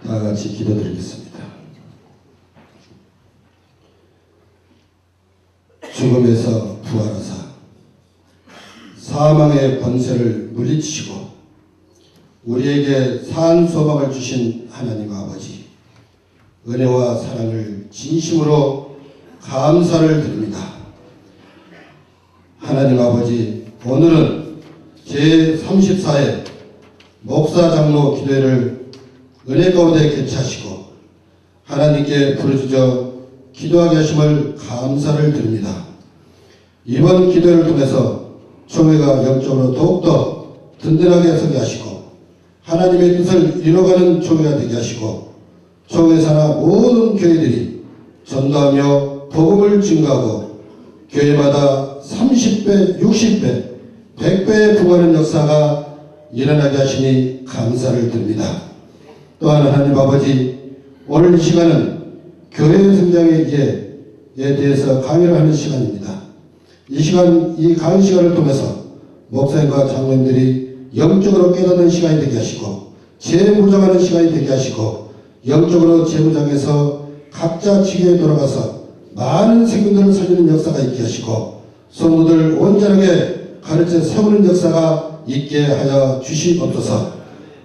다 같이 기도드리겠습니다. 죽음에서 부활하사 사망의 권세를 물리치시고 우리에게 산 소망을 주신 하나님 아버지, 은혜와 사랑을 진심으로 감사를 드립니다. 하나님 아버지, 오늘은 제34회 목사 장로 기도회를 은혜 가운데 개최하시고 하나님께 부르짖어 기도하게 하심을 감사를 드립니다. 이번 기도회를 통해서 총회가 영적으로 더욱더 든든하게 서게 하시고 하나님의 뜻을 이뤄가는 총회가 되게 하시고 총회 산하 모든 교회들이 전도하며 복음을 증가하고 교회마다 30배, 60배, 100배에 부과하는 역사가 일어나게 하시니 감사를 드립니다. 또한 하나님 아버지, 오늘 이 시간은 교회 성장에 대해서 강의를 하는 시간입니다. 이 시간, 이 강의 시간을 통해서 목사님과 장로님들이 영적으로 깨닫는 시간이 되게 하시고 재무장하는 시간이 되게 하시고 영적으로 재무장해서 각자 지교에 돌아가서 많은 생명들을 살리는 역사가 있게 하시고 성도들 온전하게 가르쳐 세우는 역사가 있게 하여 주시옵소서.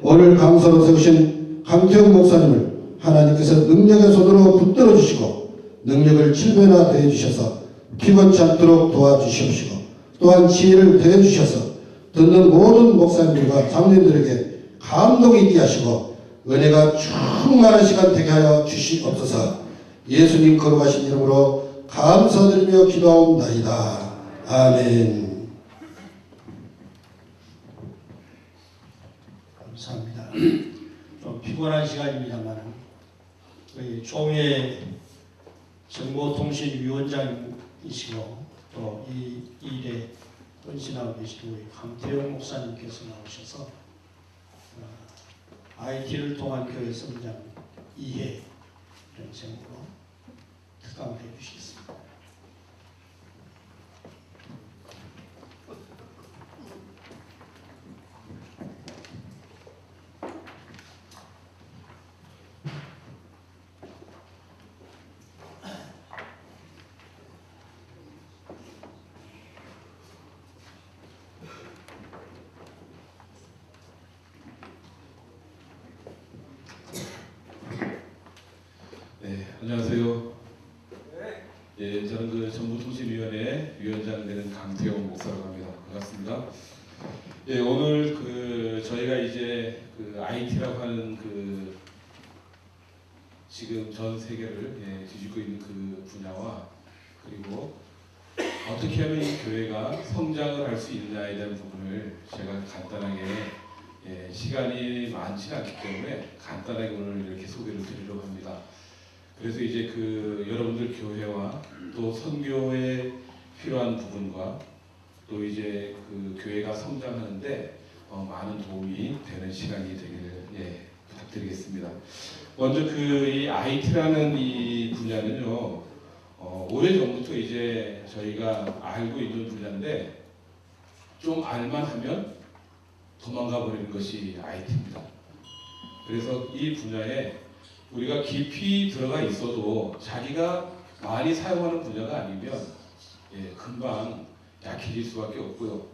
오늘 강사로 세우신 강태웅 목사님을 하나님께서 능력의 손으로 붙들어 주시고 능력을 7배나 더해 주셔서 피곤치 않도록 도와주시옵시고 또한 지혜를 더해 주셔서 듣는 모든 목사님들과 장로님들에게 감동이 있게 하시고 은혜가 충만한 시간 되게 하여 주시옵소서. 예수님 거룩하신 이름으로 감사드리며 기도하옵나이다. 아멘. 감사합니다. 좀 피곤한 시간입니다만 저희 총회 정보통신위원장이시고 또 이 일에 헌신하고 계신 우리 강태용 목사님께서 나오셔서 IT를 통한 교회 성장 2회 이런 제목으로 특강을 해주시겠습니다. 네, 안녕하세요. 예, 저는 그 정보통신위원회 위원장 되는 강태용 목사라고 합니다. 반갑습니다. 예, 오늘 그 저희가 이제 그 IT라고 하는 그 지금 전 세계를 뒤집고 있는 그 분야와 그리고 어떻게 하면 이 교회가 성장을 할 수 있느냐에 대한 부분을 제가 간단하게 시간이 많지 않기 때문에 간단하게 오늘 이렇게 소개를 드리려고 합니다. 그래서 이제 그 여러분들 교회와 또 선교에 필요한 부분과 또 이제 그 교회가 성장하는데 많은 도움이 되는 시간이 되기를 부탁드리겠습니다. 먼저 그 이 IT라는 이 분야는요, 오래전부터 이제 저희가 알고 있는 분야인데 좀 알만하면 도망가 버리는 것이 IT입니다. 그래서 이 분야에 우리가 깊이 들어가 있어도 자기가 많이 사용하는 분야가 아니면 금방 약해질 수밖에 없고요.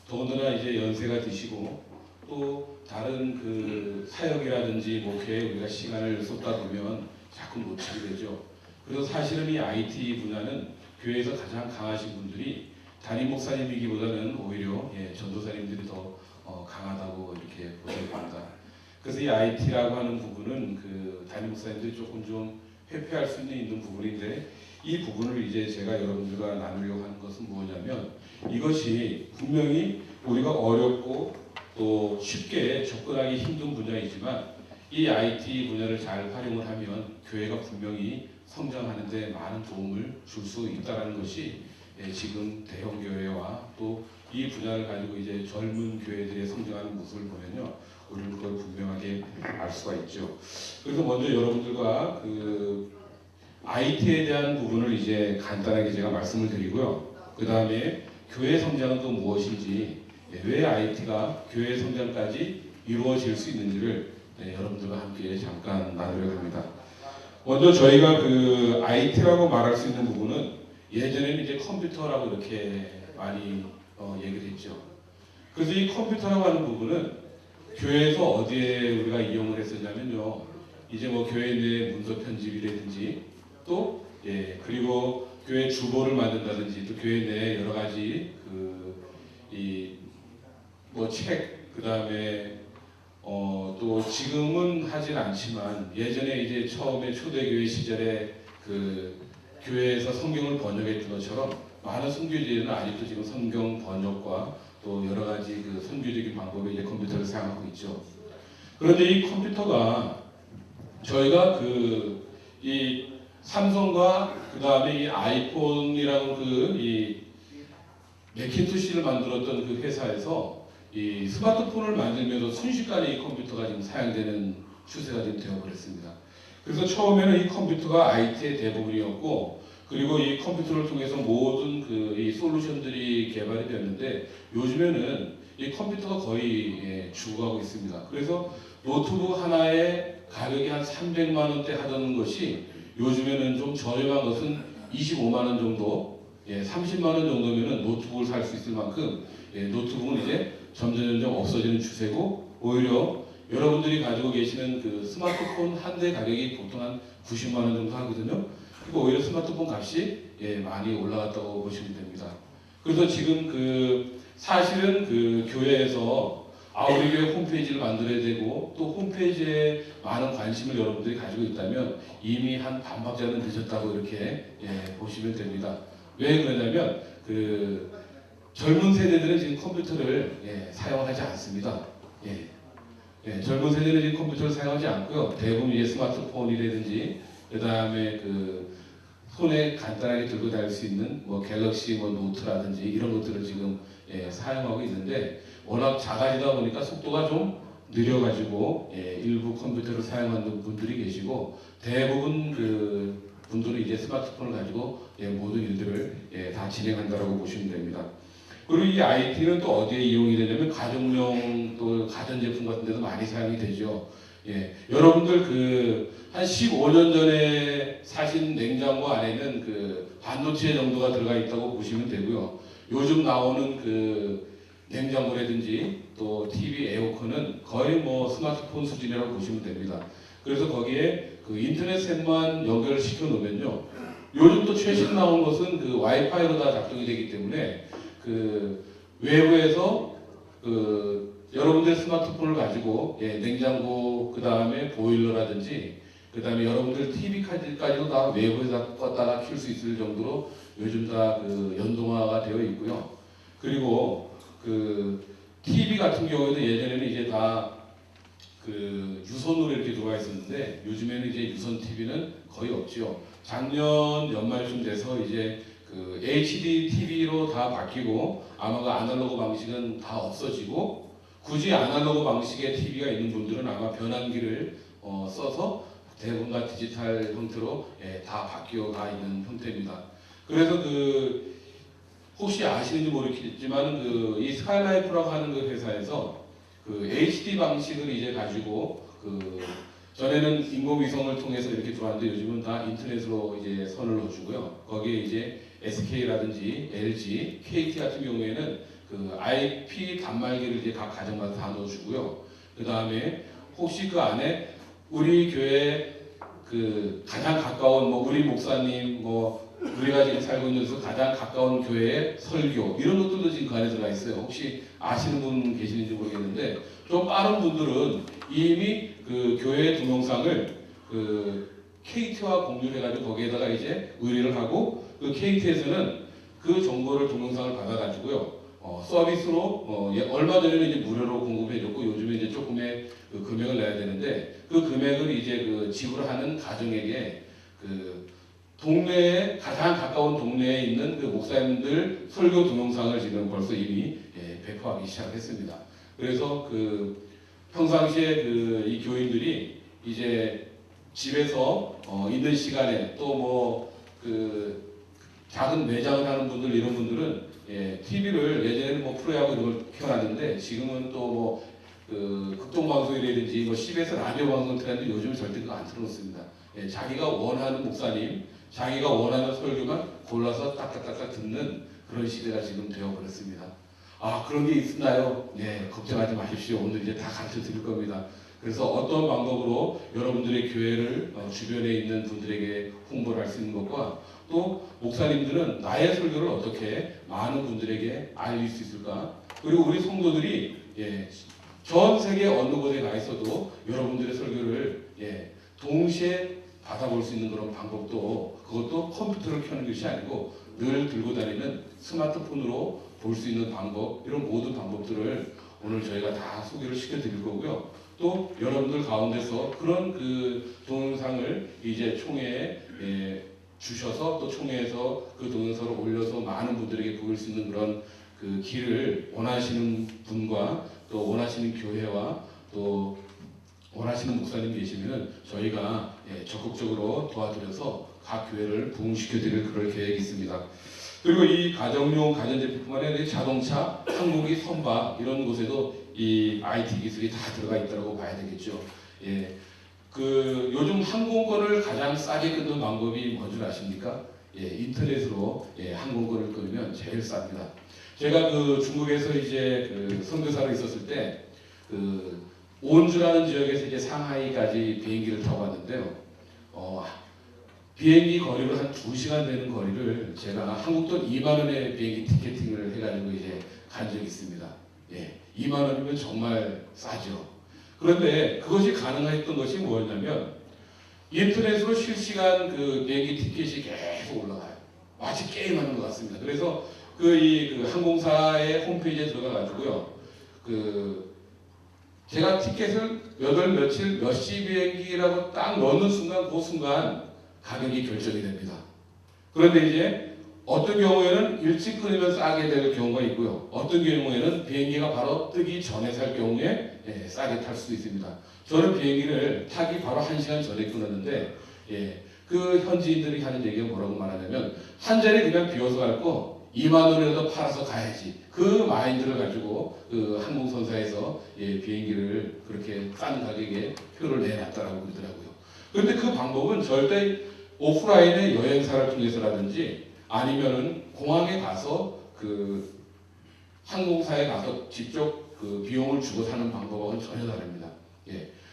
더군다나 이제 연세가 드시고 또 다른 그 사역이라든지 목회에 우리가 시간을 쏟다 보면 자꾸 놓치게 되죠. 그래서 사실은 이 IT 분야는 교회에서 가장 강하신 분들이 담임 목사님이기보다는 오히려 전도사님들이 더 강하다고 이렇게 보여집니다. 그래서 이 IT라고 하는 부분은 그 담임 목사님들이 조금 좀 회피할 수 있는 부분인데 이 부분을 이제 제가 여러분들과 나누려고 하는 것은 뭐냐면 이것이 분명히 우리가 어렵고 또 쉽게 접근하기 힘든 분야이지만 이 IT 분야를 잘 활용을 하면 교회가 분명히 성장하는 데 많은 도움을 줄 수 있다는 것이 지금 대형 교회와 또 이 분야를 가지고 이제 젊은 교회들의 성장하는 모습을 보면요, 우리는 그걸 분명하게 알 수가 있죠. 그래서 먼저 여러분들과 그 IT에 대한 부분을 이제 간단하게 제가 말씀을 드리고요. 그 다음에 교회 성장은 또 무엇인지, 왜 IT가 교회 성장까지 이루어질 수 있는지를 여러분들과 함께 잠깐 나누려고 합니다. 먼저 저희가 그 IT라고 말할 수 있는 부분은 예전에는 이제 컴퓨터라고 이렇게 많이 얘기를 했죠. 그래서 이 컴퓨터라고 하는 부분은 교회에서 어디에 우리가 이용을 했었냐면요. 이제 뭐 교회 내 문서 편집이라든지 또 그리고 교회 주보를 만든다든지 또 교회 내 여러 가지 뭐 책 그다음에 또 지금은 하진 않지만 예전에 이제 처음에 초대교회 시절에 그 교회에서 성경을 번역했던 것처럼 많은 선교지에는 아직도 지금 성경 번역과 또 여러 가지 그 선교적인 방법에 이제 컴퓨터를 사용하고 있죠. 그런데 이 컴퓨터가 저희가 이 삼성과 그 다음에 이 아이폰이라는 이 매킨토시를 만들었던 그 회사에서 이 스마트폰을 만들면서 순식간에 이 컴퓨터가 지금 사용되는 추세가 지금 되어버렸습니다. 그래서 처음에는 이 컴퓨터가 IT의 대부분이었고 그리고 이 컴퓨터를 통해서 모든 이 솔루션들이 개발이 되었는데 요즘에는 이 컴퓨터가 거의 죽어가고 있습니다. 그래서 노트북 하나에 가격이 한 300만 원대 하던 것이 요즘에는 좀 저렴한 것은 25만 원 정도, 30만 원 정도면은 노트북을 살 수 있을 만큼 노트북은 이제 점점 없어지는 추세고 오히려 여러분들이 가지고 계시는 그 스마트폰 한 대 가격이 보통 한 90만 원 정도 하거든요. 그리고 오히려 스마트폰 값이 많이 올라갔다고 보시면 됩니다. 그래서 지금 사실은 교회에서 우리 교회 홈페이지를 만들어야 되고 또 홈페이지에 많은 관심을 여러분들이 가지고 있다면 이미 한 반박자는 늦었다고 이렇게 보시면 됩니다. 왜 그러냐면 젊은 세대들은 지금 컴퓨터를 사용하지 않습니다. 젊은 세대는 지금 컴퓨터를 사용하지 않고요. 대부분 이제 스마트폰이라든지 그 다음에 손에 간단하게 들고 다닐 수 있는 뭐 갤럭시 노트라든지 이런 것들을 지금 사용하고 있는데 워낙 작아지다 보니까 속도가 좀 느려가지고 일부 컴퓨터를 사용하는 분들이 계시고 대부분 분들은 이제 스마트폰을 가지고 모든 일들을 다 진행한다라고 보시면 됩니다. 그리고 이 IT는 또 어디에 이용이 되냐면 가정용 또 가전제품 같은 데도 많이 사용이 되죠. 여러분들 한 15년 전에 사신 냉장고 안에는 반도체 정도가 들어가 있다고 보시면 되고요. 요즘 나오는 냉장고라든지 또 TV, 에어컨은 거의 뭐 스마트폰 수준이라고 보시면 됩니다. 그래서 거기에 인터넷만 연결시켜 놓으면요. 요즘 또 최신 나온 것은 와이파이로 다 작동이 되기 때문에 외부에서 여러분들 스마트폰을 가지고 냉장고 그 다음에 보일러라든지 그 다음에 여러분들 TV까지도 다 외부에서 껐다가 켤 수 있을 정도로 요즘 다 연동화가 되어 있고요. 그리고 TV 같은 경우에도 예전에는 이제 다 유선으로 이렇게 들어와 있었는데 요즘에는 이제 유선 TV는 거의 없죠. 작년 연말쯤 돼서 이제 HD TV로 다 바뀌고 아마 아날로그 방식은 다 없어지고 굳이 아날로그 방식의 TV가 있는 분들은 아마 변환기를 써서 대부분 다 디지털 형태로 다 바뀌어가 있는 형태입니다. 그래서 혹시 아시는지 모르겠지만 이 스카이라이프라고 하는 회사에서 HD 방식을 이제 가지고 전에는 인공위성을 통해서 이렇게 들어왔는데 요즘은 다 인터넷으로 이제 선을 넣어주고요. 거기에 이제 SK라든지 LG, KT 같은 경우에는 IP 단말기를 이제 각 가정마다 다 넣어주고요. 그 다음에 혹시 안에 우리 교회 가장 가까운 우리 목사님 우리가 지금 살고 있는 데서 가장 가까운 교회의 설교 이런 것들도 지금 그 안에 들어가 있어요. 혹시 아시는 분 계시는지 모르겠는데 좀 빠른 분들은 이미 교회의 동영상을 KT와 공유를 해가지고 거기에다가 이제 의뢰를 하고 KT에서는 정보를 동영상을 받아가지고요. 서비스로 얼마 전에는 이제 무료로 공급해줬고 요즘에 이제 조금의 금액을 내야 되는데 금액을 이제 지불하는 가정에게 동네에 가장 가까운 동네에 있는 목사님들 설교 동영상을 지금 벌써 이미 배포하기 시작했습니다. 그래서 평상시에 이 교인들이 이제 집에서 있는 시간에 또 작은 매장을 하는 분들 이런 분들은 TV를 예전에는 프로야구 이런 걸 켜놨는데 지금은 또 그 극동방송이라든지 뭐 CBS 라디오 방송 틀었는데 요즘 절대 그거 안 틀어놓습니다. 예, 자기가 원하는 목사님, 자기가 원하는 설교만 골라서 딱딱딱딱 듣는 그런 시대가 지금 되어버렸습니다. 아, 그런 게 있나요? 네, 걱정하지 마십시오. 오늘 이제 다 가르쳐 드릴 겁니다. 그래서 어떤 방법으로 여러분들의 교회를 주변에 있는 분들에게 홍보를 할 수 있는 것과 또 목사님들은 나의 설교를 어떻게 많은 분들에게 알릴 수 있을까? 그리고 우리 성도들이 전 세계 어느 곳에 가 있어도 여러분들의 설교를 동시에 받아볼 수 있는 그런 방법도, 그것도 컴퓨터를 켜는 것이 아니고 늘 들고 다니는 스마트폰으로 볼 수 있는 방법, 이런 모든 방법들을 오늘 저희가 다 소개를 시켜드릴 거고요. 또 여러분들 가운데서 그런 그 동영상을 이제 총회에 주셔서 또 총회에서 그 동영상을 올려서 많은 분들에게 보일 수 있는 그런 그 길을 원하시는 분과 또 원하시는 교회와 또 원하시는 목사님 계시면 저희가 적극적으로 도와드려서 각 교회를 부흥시켜드릴 그럴 계획이 있습니다. 그리고 이 가정용 가전제품뿐만 아니라 자동차, 항공기, 선박 이런 곳에도 이 IT 기술이 다 들어가 있다고 봐야 되겠죠. 그 요즘 항공권을 가장 싸게 끊는 방법이 뭔지 아십니까? 인터넷으로 항공권을 끊으면 제일 쌉니다. 제가 그 중국에서 이제 그 선교사로 있었을 때 그 온주라는 지역에서 이제 상하이까지 비행기를 타고 왔는데요. 비행기 거리로 한 2시간 되는 거리를 제가 한국 돈 2만 원의 비행기 티켓팅을 해가지고 이제 간 적이 있습니다. 2만 원이면 정말 싸죠. 그런데 그것이 가능했던 것이 뭐였냐면 인터넷으로 실시간 그 비행기 티켓이 계속 올라가요. 마치 게임하는 것 같습니다. 그래서 그 항공사의 홈페이지에 들어가 가지고요. 제가 티켓을 몇 월 며칠 몇 시 비행기라고 딱 넣는 순간 그 순간 가격이 결정이 됩니다. 그런데 이제 어떤 경우에는 일찍 끊으면 싸게 될 경우가 있고요. 어떤 경우에는 비행기가 바로 뜨기 전에 살 경우에 싸게 탈 수도 있습니다. 저는 비행기를 타기 바로 1시간 전에 끊었는데 그 현지인들이 하는 얘기가 뭐라고 말하냐면 한 자리 그냥 비워서 갈 거 2만 원이라도 팔아서 가야지. 그 마인드를 가지고 그 항공선사에서 비행기를 그렇게 싼 가격에 표를 내놨다라고 그러더라고요. 그런데 그 방법은 절대 오프라인의 여행사를 통해서라든지 아니면은 공항에 가서 그 항공사에 가서 직접 그 비용을 주고 사는 방법하고는 전혀 다릅니다.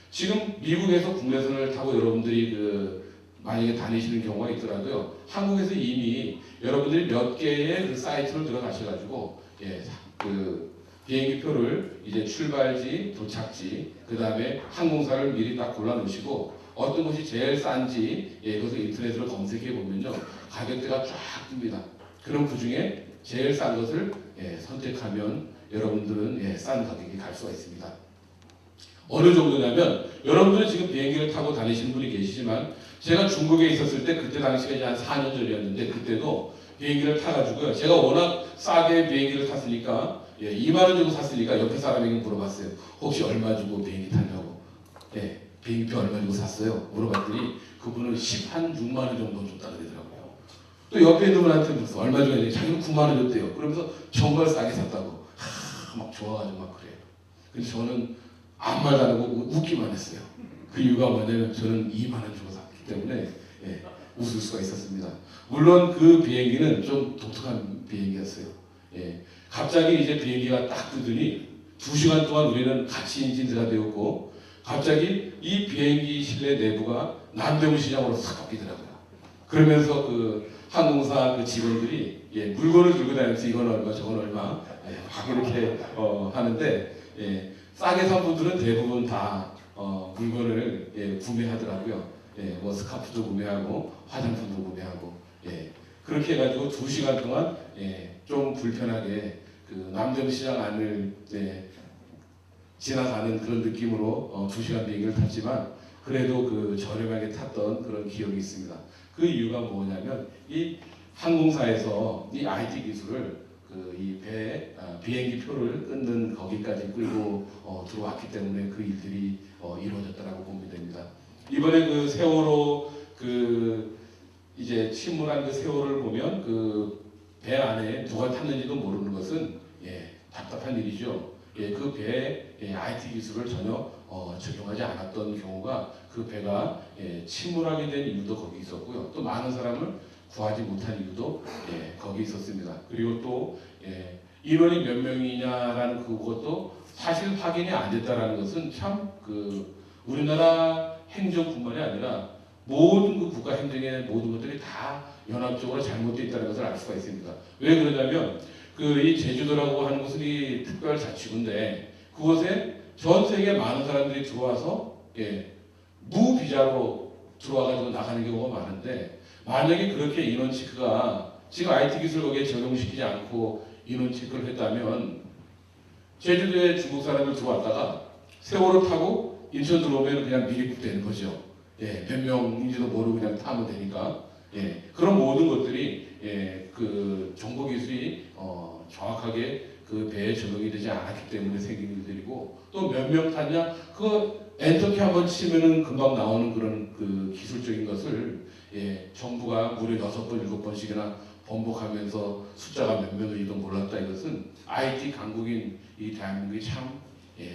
지금 미국에서 국내선을 타고 여러분들이 만약에 다니시는 경우가 있더라도요. 한국에서 이미 여러분들이 몇 개의 그 사이트를 들어가셔가지고 그 비행기 표를 이제 출발지, 도착지, 그 다음에 항공사를 미리 딱 골라 놓으시고 어떤 것이 제일 싼지 이것을 인터넷으로 검색해 보면요 가격대가 쫙 뜹니다. 그럼 그 중에 제일 싼 것을 선택하면 여러분들은 싼 가격에 갈 수가 있습니다. 어느 정도냐면 여러분들은 지금 비행기를 타고 다니시는 분이 계시지만 제가 중국에 있었을 때 그때 당시가 이제 한 4년 전이었는데 그때도 비행기를 타가지고요. 제가 워낙 싸게 비행기를 탔으니까 2만 원 주고 샀으니까 옆에 사람에게 물어봤어요. 혹시 얼마 주고 비행기 타냐고. 비행기표 얼마 주고 샀어요? 물어봤더니 그분은 6만 원 정도 줬다 그러더라고요. 또 옆에 있는 분한테 물었어. 얼마 주고 했더니 자기는 9만 원 줬대요. 그러면서 정말 싸게 샀다고. 막 좋아가지고 막 그래요. 근데 저는 아무 말도 안 하고 웃기만 했어요. 그 이유가 뭐냐면 저는 2만 원 주고 샀기 때문에 웃을 수가 있었습니다. 물론 그 비행기는 좀 독특한 비행기였어요. 갑자기 이제 비행기가 딱 뜨더니 2시간 동안 우리는 같이 인진대가 되었고 갑자기 이 비행기 실내 내부가 남대문 시장으로 싹 바뀌더라고요. 그러면서 그 항공사 그 직원들이 물건을 들고 다니면서 이건 얼마 저건 얼마 막 이렇게 하는데 싸게 산 분들은 대부분 다 물건을 구매하더라고요. 뭐 스카프도 구매하고 화장품도 구매하고 그렇게 해가지고 2시간 동안 좀 불편하게 그 남대문 시장 안을 지나가는 그런 느낌으로 2시간 비행기를 탔지만 그래도 그 저렴하게 탔던 그런 기억이 있습니다. 그 이유가 뭐냐면 이 항공사에서 이 IT 기술을 이 비행기 표를 끊는 거기까지 끌고 들어왔기 때문에 그 일들이 이루어졌다라고 보면 됩니다. 이번에 그 세월호 이제 침몰한 그 세월을 보면 그 배 안에 누가 탔는지도 모르는 것은 답답한 일이죠. 그 배에 IT 기술을 전혀 적용하지 않았던 경우가 그 배가 침몰하게 된 이유도 거기 있었고요. 또 많은 사람을 구하지 못한 이유도 거기 있었습니다. 그리고 또 인원이 몇 명이냐라는 그것도 사실 확인이 안 됐다라는 것은 참 우리나라 행정뿐만이 아니라 모든 그 국가 행정의 모든 것들이 다 연합적으로 잘못되어 있다는 것을 알 수가 있습니다. 왜 그러냐면 이 제주도라고 하는 곳은 이 특별자치구인데 그곳에 전 세계 많은 사람들이 들어와서 무비자로 들어와가지고 나가는 경우가 많은데 만약에 그렇게 인원 체크가 지금 IT 기술 거기에 적용시키지 않고 인원 체크를 했다면 제주도에 중국 사람들 들어왔다가 세월호 타고 인천 들어오면 그냥 미입되는 거죠. 몇 명인지도 모르고 그냥 타면 되니까. 그런 모든 것들이 그 정보 기술이 정확하게 그 배에 적용이 되지 않았기 때문에 생긴 일들이고 또 몇 명 탔냐 그 엔터키 한번 치면은 금방 나오는 그런 그 기술적인 것을 정부가 무려 6번, 7번씩이나 번복하면서 숫자가 몇 명일지도 몰랐다. 이것은 IT 강국인 이 대한민국이 참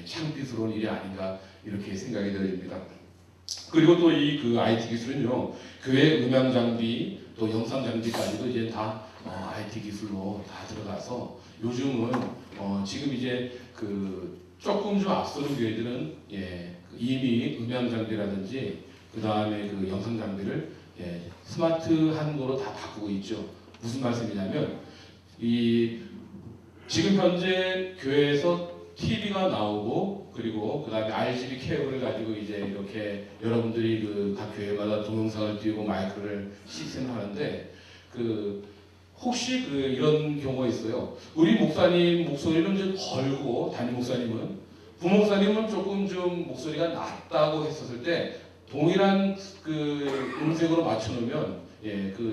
창피스러운 일이 아닌가 이렇게 생각이 들립니다. 그리고 또 이 그 IT 기술은요 교회 음향 장비 또 영상 장비까지도 이제 다 IT 기술로 다 들어가서 요즘은 지금 이제 그 조금 좀 앞서는 교회들은 이미 음향 장비라든지 그 다음에 그 영상 장비를 스마트한 거로 다 바꾸고 있죠. 무슨 말씀이냐면 이 지금 현재 교회에서 TV가 나오고 그리고 그 다음에 RGB 케이블을 가지고 이제 이렇게 여러분들이 그 각 교회마다 동영상을 띄우고 마이크를 시스템하는데 혹시 이런 경우가 있어요. 우리 목사님 목소리는 좀 걸고 담임 목사님은 부목사님은 조금 좀 목소리가 낮다고 했었을 때 동일한 그 음색으로 맞춰놓으면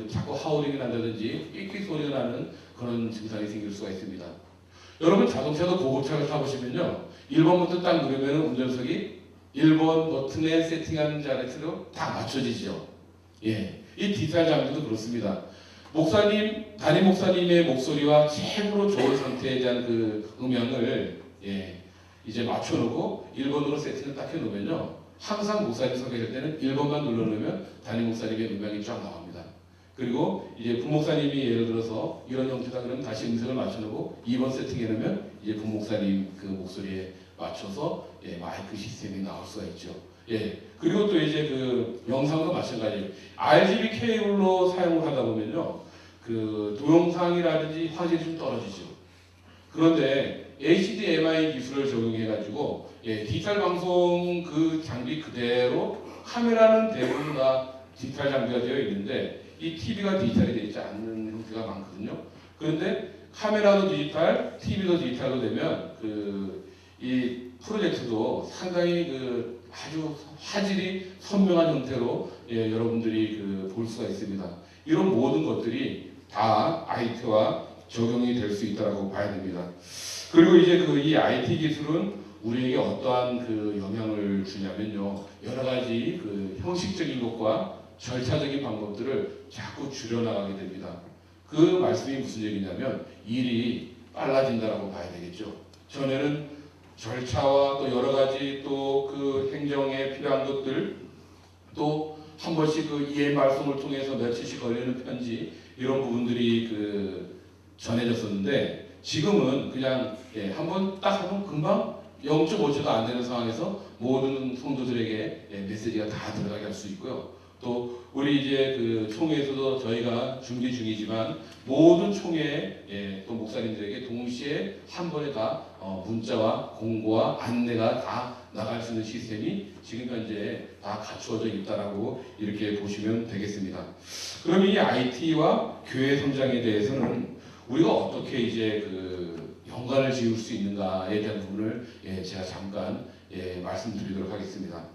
자꾸 하우링이 난다든지 삑삑 소리가 나는 그런 증상이 생길 수가 있습니다. 여러분 자동차도 고급차를 타보시면요 1번 버튼 딱 누르면 운전석이 1번 버튼에 세팅하는 자리로 다 맞춰지죠. 이 디지털 장비도 그렇습니다. 목사님, 담임 목사님의 목소리와 최고로 좋은 상태에 대한 그 음향을 이제 맞춰놓고 1번으로 세팅을 딱 해놓으면요 항상 목사님 설교할 때는 1번만 눌러놓으면 담임 목사님의 음향이 쫙 나옵니다. 그리고 이제 부목사님이 예를 들어서 이런 형태다 그러면 다시 음색을 맞춰놓고 2번 세팅해놓으면 이제 부목사님 그 목소리에 맞춰서 마이크 시스템이 나올 수가 있죠. 그리고 또 이제 그 영상도 마찬가지예요. RGB 케이블로 사용을 하다 보면요 그 동영상이라든지 화질이 좀 떨어지죠. 그런데 HDMI 기술을 적용해가지고 디지털 방송 그 장비 그대로 카메라는 대부분 다 디지털 장비가 되어 있는데 이 TV가 디지털이 되어 있지 않는 형태가 많거든요. 그런데 카메라도 디지털, TV도 디지털로 되면 이 프로젝트도 상당히 아주 화질이 선명한 형태로 여러분들이 볼 수가 있습니다. 이런 모든 것들이 다 IT와 적용이 될 수 있다고 봐야 됩니다. 그리고 이제 이 IT 기술은 우리에게 어떠한 영향을 주냐면요 여러 가지 형식적인 것과 절차적인 방법들을 자꾸 줄여나가게 됩니다. 그 말씀이 무슨 얘기냐면 일이 빨라진다라고 봐야 되겠죠. 전에는 절차와 또 여러 가지 또 그 행정에 필요한 것들 또 한 번씩 EM 발송을 통해서 며칠씩 걸리는 편지 이런 부분들이 전해졌었는데 지금은 그냥 한번 딱 하면 금방 0.5초도 안 되는 상황에서 모든 성도들에게 메시지가 다 들어가게 할 수 있고요. 또 우리 이제 총회에서도 저희가 준비 중이지만 모든 총회 또 목사님들에게 동시에 한 번에 다 문자와 공고와 안내가 다 나갈 수 있는 시스템이 지금 현재 다 갖추어져 있다라고 이렇게 보시면 되겠습니다. 그럼 이 IT와 교회 성장에 대해서는 우리가 어떻게 이제 연관을 지을 수 있는가에 대한 부분을 제가 잠깐 말씀드리도록 하겠습니다.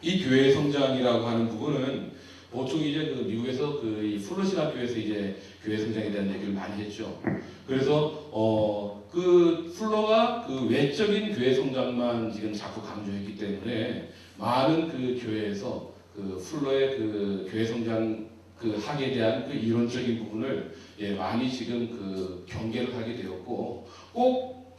이 교회 성장이라고 하는 부분은 보통 이제 미국에서 이 플러신학교에서 이제 교회 성장에 대한 얘기를 많이 했죠. 그래서 플러가 외적인 교회 성장만 지금 자꾸 강조했기 때문에 많은 교회에서 플러의 교회 성장 학에 대한 이론적인 부분을 많이 지금 경계를 하게 되었고 꼭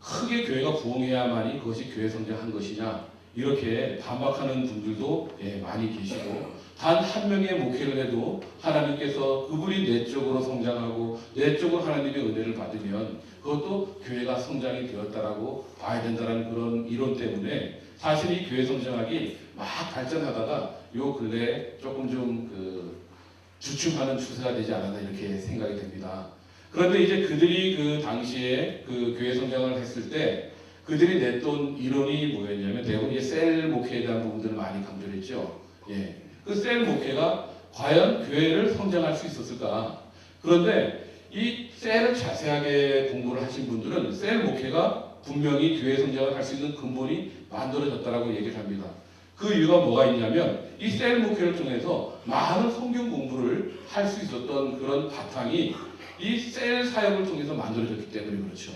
크게 교회가 부흥해야만이 그것이 교회 성장한 것이냐 이렇게 반박하는 분들도 많이 계시고 단 한 명의 목회를 해도 하나님께서 그분이 내적으로 성장하고 내적으로 하나님의 은혜를 받으면 그것도 교회가 성장이 되었다라고 봐야 된다는 그런 이론 때문에 사실 이 교회 성장하기 막 발전하다가 요 근래에 조금 좀 주춤하는 추세가 되지 않았나 이렇게 생각이 됩니다. 그런데 이제 그들이 그 당시에 그 교회 성장을 했을 때 그들이 냈던 이론이 뭐였냐면 대부분 이제 셀 목회에 대한 부분들을 많이 강조를 했죠. 그 셀 목회가 과연 교회를 성장할 수 있었을까? 그런데 이 셀을 자세하게 공부를 하신 분들은 셀 목회가 분명히 교회 성장을 할 수 있는 근본이 만들어졌다라고 얘기를 합니다. 그 이유가 뭐가 있냐면 이 셀 목회를 통해서 많은 성경 공부를 할 수 있었던 그런 바탕이 이 셀 사역을 통해서 만들어졌기 때문에 그렇죠.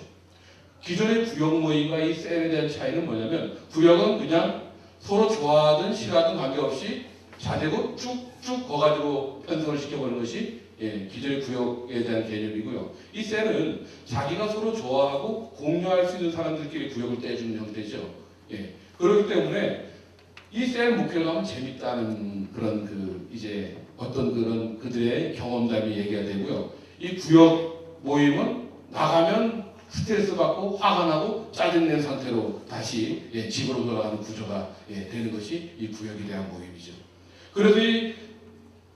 기존의 구역 모임과 이 셀에 대한 차이는 뭐냐면 구역은 그냥 서로 좋아하든 싫어하든 관계없이 자대고 쭉쭉 거가지고 편성을 시켜보는 것이 기존의 구역에 대한 개념이고요. 이 셀은 자기가 서로 좋아하고 공유할 수 있는 사람들끼리 구역을 떼주는 형태죠. 그렇기 때문에 이 셀 목회를 하면 재밌다는 그런 이제 어떤 그런 그들의 경험담이 얘기가 되고요. 이 구역 모임은 나가면 스트레스 받고 화가 나고 짜증낸 상태로 다시 집으로 돌아가는 구조가 되는 것이 이 구역에 대한 모임이죠. 그래서 이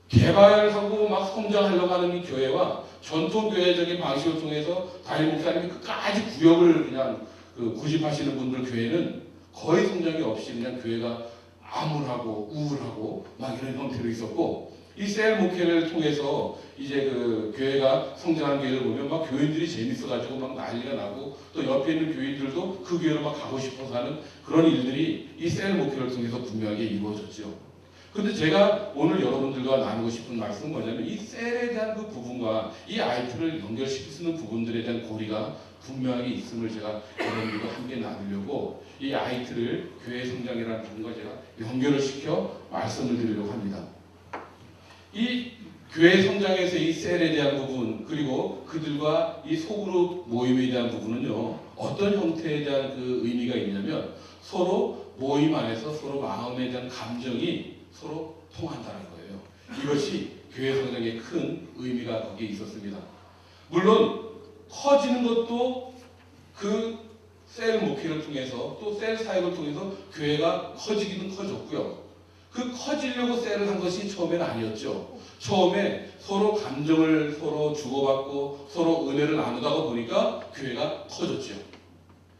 개발하고 막 성장하려고 하는 이 교회와 전통교회적인 방식을 통해서 담임 목사님이 끝까지 구역을 그냥 고집하시는 분들 교회는 거의 성장이 없이 그냥 교회가 암울하고 우울하고 막 이런 형태로 있었고 이 셀 목회를 통해서 이제 그 교회가 성장하는 교회를 보면 막 교인들이 재밌어가지고 막 난리가 나고 또 옆에 있는 교인들도 그 교회로 막 가고 싶어서 하는 그런 일들이 이 셀 목회를 통해서 분명하게 이루어졌죠. 근데 제가 오늘 여러분들과 나누고 싶은 말씀은 뭐냐면 이 셀에 대한 그 부분과 이 아이트를 연결시킬 수 있는 부분들에 대한 고리가 분명하게 있음을 제가 여러분들과 함께 나누려고 이 아이트를 교회 성장이라는 부분과 제가 연결을 시켜 말씀을 드리려고 합니다. 이 교회 성장에서 이 셀에 대한 부분 그리고 그들과 이 소그룹 모임에 대한 부분은요 어떤 형태에 대한 그 의미가 있냐면 서로 모임 안에서 서로 마음에 대한 감정이 서로 통한다는 거예요. 이것이 교회 성장의 큰 의미가 거기에 있었습니다. 물론 커지는 것도 그 셀 목회를 통해서 또 셀 사역을 통해서 교회가 커지기는 커졌고요. 그 커지려고 셀을 한 것이 처음에는 아니었죠. 처음에 서로 감정을 서로 주고받고 서로 은혜를 나누다가 보니까 교회가 커졌죠.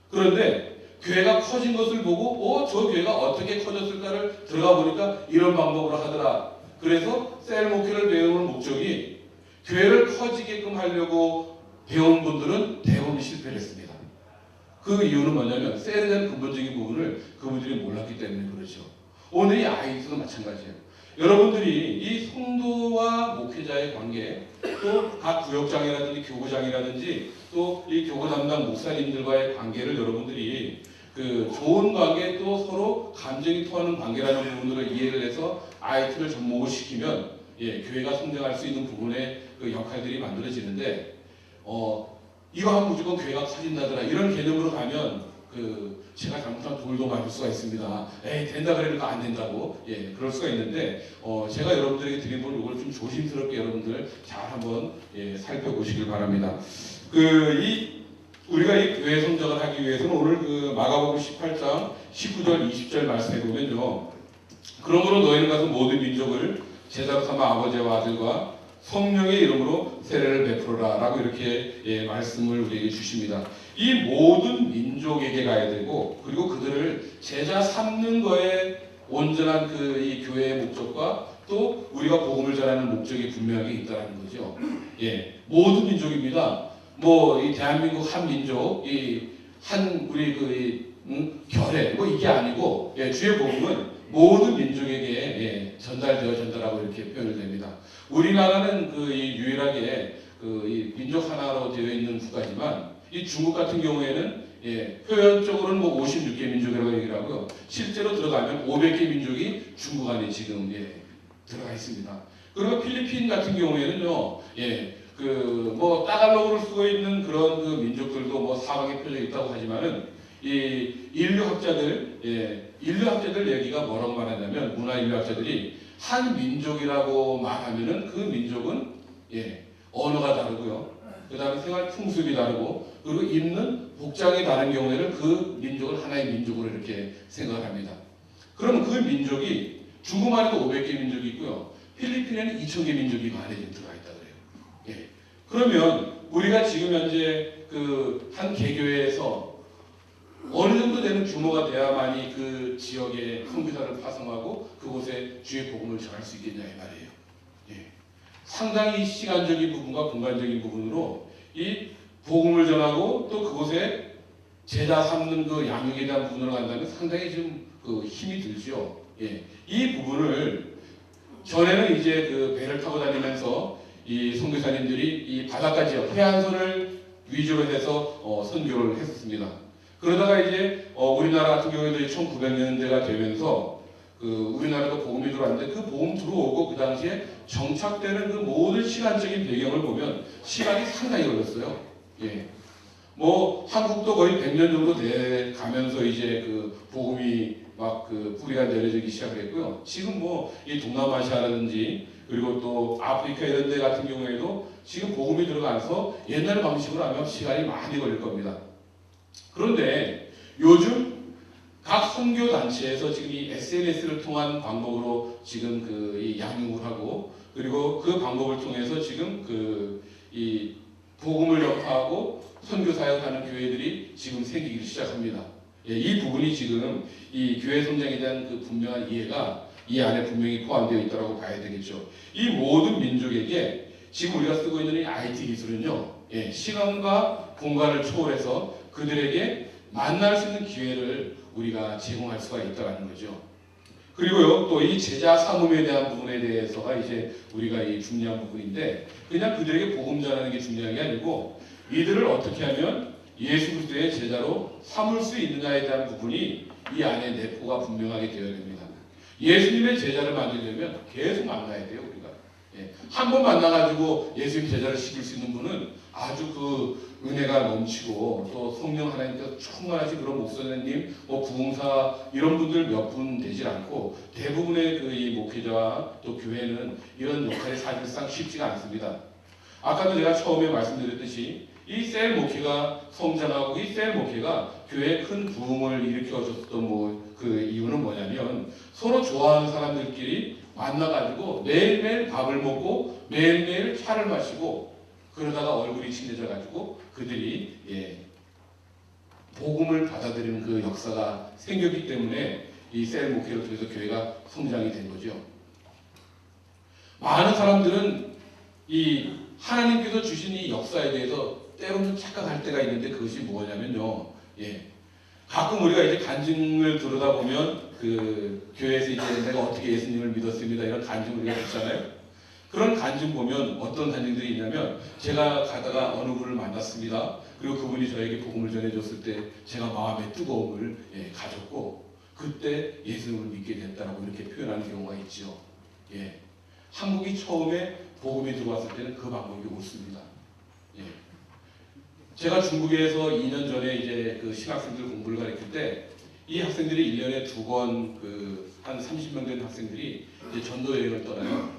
그런데 교회가 커진 것을 보고 저 교회가 어떻게 커졌을까를 들어가 보니까 이런 방법으로 하더라. 그래서 셀 목회를 배우는 목적이 교회를 커지게끔 하려고 배운 분들은 대부분 실패를 했습니다. 그 이유는 뭐냐면 셀에 대한 근본적인 부분을 그분들이 몰랐기 때문에 그렇죠. 오늘 이 아이들도 마찬가지예요. 여러분들이 이 성도와 목회자의 관계, 또 각 구역장이라든지 교구장이라든지 또 이 교구 담당 목사님들과의 관계를 여러분들이 그 좋은 관계 또 서로 감정이 통하는 관계라는 부분으로 이해를 해서 아이들을 접목을 시키면 교회가 성장할 수 있는 부분의 그 역할들이 만들어지는데 이거 하면 무조건 교회가 커진다더라 이런 개념으로 가면 제가 잘못하면 돌도 맞을 수가 있습니다. 된다 그러니까 안 된다고 그럴 수가 있는데 제가 여러분들에게 드린 건 이걸 좀 조심스럽게 여러분들 잘 한번 살펴보시길 바랍니다. 우리가 이 교회 성장을 하기 위해서는 오늘 그 마가복음 18장 19절 20절 말씀해 보면요. 그러므로 너희는 가서 모든 민족을 제자로 삼아 아버지와 아들과 성령의 이름으로 세례를 베풀어라 라고 이렇게 말씀을 우리에게 주십니다. 이 모든 민족에게 가야 되고 그리고 그들을 제자 삼는 거에 온전한 이 교회의 목적과 또 우리가 복음을 전하는 목적이 분명하게 있다는 거죠. 모든 민족입니다. 이 대한민국 한 민족, 우리 결의 이게 아니고 주의 복음은 모든 민족에게 전달하고 이렇게 표현을 됩니다. 우리나라는 유일하게 이 민족 하나로 되어 있는 국가지만 이 중국 같은 경우에는 표현적으로는 56개 민족이라고 얘기를 하고요. 실제로 들어가면 500개 민족이 중국 안에 지금 들어가 있습니다. 그리고 필리핀 같은 경우에는요, 그 뭐 따갈로그를 쓰고 있는 그런 그 민족들도 뭐 사방에 펴져 있다고 하지만은 이 인류학자들 얘기가 뭐라고 말하냐면 문화인류학자들이 한 민족이라고 말하면은 그 민족은 언어가 다르고요. 그 다음에 생활 풍습이 다르고 그리고 입는 복장이 다른 경우에는 그 민족을 하나의 민족으로 이렇게 생각을 합니다. 그러면 그 민족이 중국만에도 500개 민족이 있고요. 필리핀에는 2,000개 민족이 만에 들어가 있다 그래요. 그러면 우리가 지금 현재 그 한 개교회에서 어느 정도 되는 규모가 돼야만이 그 지역에 선교사를 파송하고 그곳에 주의 복음을 전할 수 있겠냐 이 말이에요. 상당히 시간적인 부분과 공간적인 부분으로 이 복음을 전하고 또 그곳에 제자 삼는 그 양육에 대한 부분으로 간다면 상당히 좀 그 힘이 들죠. 이 부분을 전에는 이제 그 배를 타고 다니면서 이 선교사님들이 이 바닷가 지역 해안선을 위주로 해서 선교를 했었습니다. 그러다가 이제 우리나라 같은 경우에도 1900년대가 되면서 그 우리나라도 복음이 들어왔는데 그 복음 들어오고 그 당시에 정착되는 그 모든 시간적인 배경을 보면 시간이 상당히 걸렸어요. 뭐 한국도 거의 100년 정도 돼 가면서 이제 그 복음이 막 그 뿌리가 내려지기 시작했고요. 지금 뭐 이 동남아시아라든지 그리고 또 아프리카 이런 데 같은 경우에도 지금 복음이 들어가서 옛날 방식으로 하면 시간이 많이 걸릴 겁니다. 그런데 요즘 각 선교 단체에서 지금 이 SNS를 통한 방법으로 지금 그 이 양육을 하고 그리고 그 방법을 통해서 지금 그 이 복음을 전파하고 선교 사역하는 교회들이 지금 생기기 시작합니다. 이 부분이 지금 이 교회 성장에 대한 그 분명한 이해가 이 안에 분명히 포함되어 있다고 봐야 되겠죠. 이 모든 민족에게 지금 우리가 쓰고 있는 이 IT 기술은요, 시간과 공간을 초월해서 그들에게 만날 수 있는 기회를 우리가 제공할 수가 있다는 거죠. 그리고요, 또 이 제자 삼음에 대한 부분에 대해서가 이제 우리가 이 중요한 부분인데, 그냥 그들에게 복음 전하는 게 중요한 게 아니고, 이들을 어떻게 하면 예수 그리스도의 제자로 삼을 수 있느냐에 대한 부분이 이 안에 내포가 분명하게 되어야 됩니다. 예수님의 제자를 만들려면 계속 만나야 돼요, 우리가. 한 번 만나가지고 예수님 제자를 시킬 수 있는 분은 아주 그 은혜가 넘치고 또 성령 하나님께서 충만하신 그런 목사님, 뭐 부흥사 이런 분들 몇 분 되질 않고 대부분의 그 이 목회자와 또 교회는 이런 역할이 사실상 쉽지가 않습니다. 아까도 제가 처음에 말씀드렸듯이 이 셀 목회가 성장하고 이 셀 목회가 교회에 큰 부흥을 일으켜줬던 뭐 그 이유는 뭐냐면 서로 좋아하는 사람들끼리 만나가지고 매일매일 밥을 먹고 매일매일 차를 마시고 그러다가 얼굴이 친해져가지고 그들이 복음을 받아들이는 그 역사가 생겼기 때문에 이 셀 목회를 통해서 교회가 성장이 된 거죠. 많은 사람들은 이 하나님께서 주신 이 역사에 대해서 때로는 착각할 때가 있는데 그것이 뭐냐면요. 가끔 우리가 이제 간증을 들어다 보면 그 교회에서 이제 내가 어떻게 예수님을 믿었습니다 이런 간증을 우리가 듣잖아요. 그런 간증 보면 어떤 간증들이 있냐면 제가 가다가 어느 분을 만났습니다. 그리고 그분이 저에게 복음을 전해줬을 때 제가 마음의 뜨거움을 가졌고 그때 예수님을 믿게 됐다라고 이렇게 표현하는 경우가 있죠. 한국이 처음에 복음이 들어왔을 때는 그 방법이 옳습니다. 제가 중국에서 2년 전에 이제 그 신학생들 공부를 가르칠 때 이 학생들이 1년에 2번 그 한 30명 되는 학생들이 이제 전도 여행을 떠나요.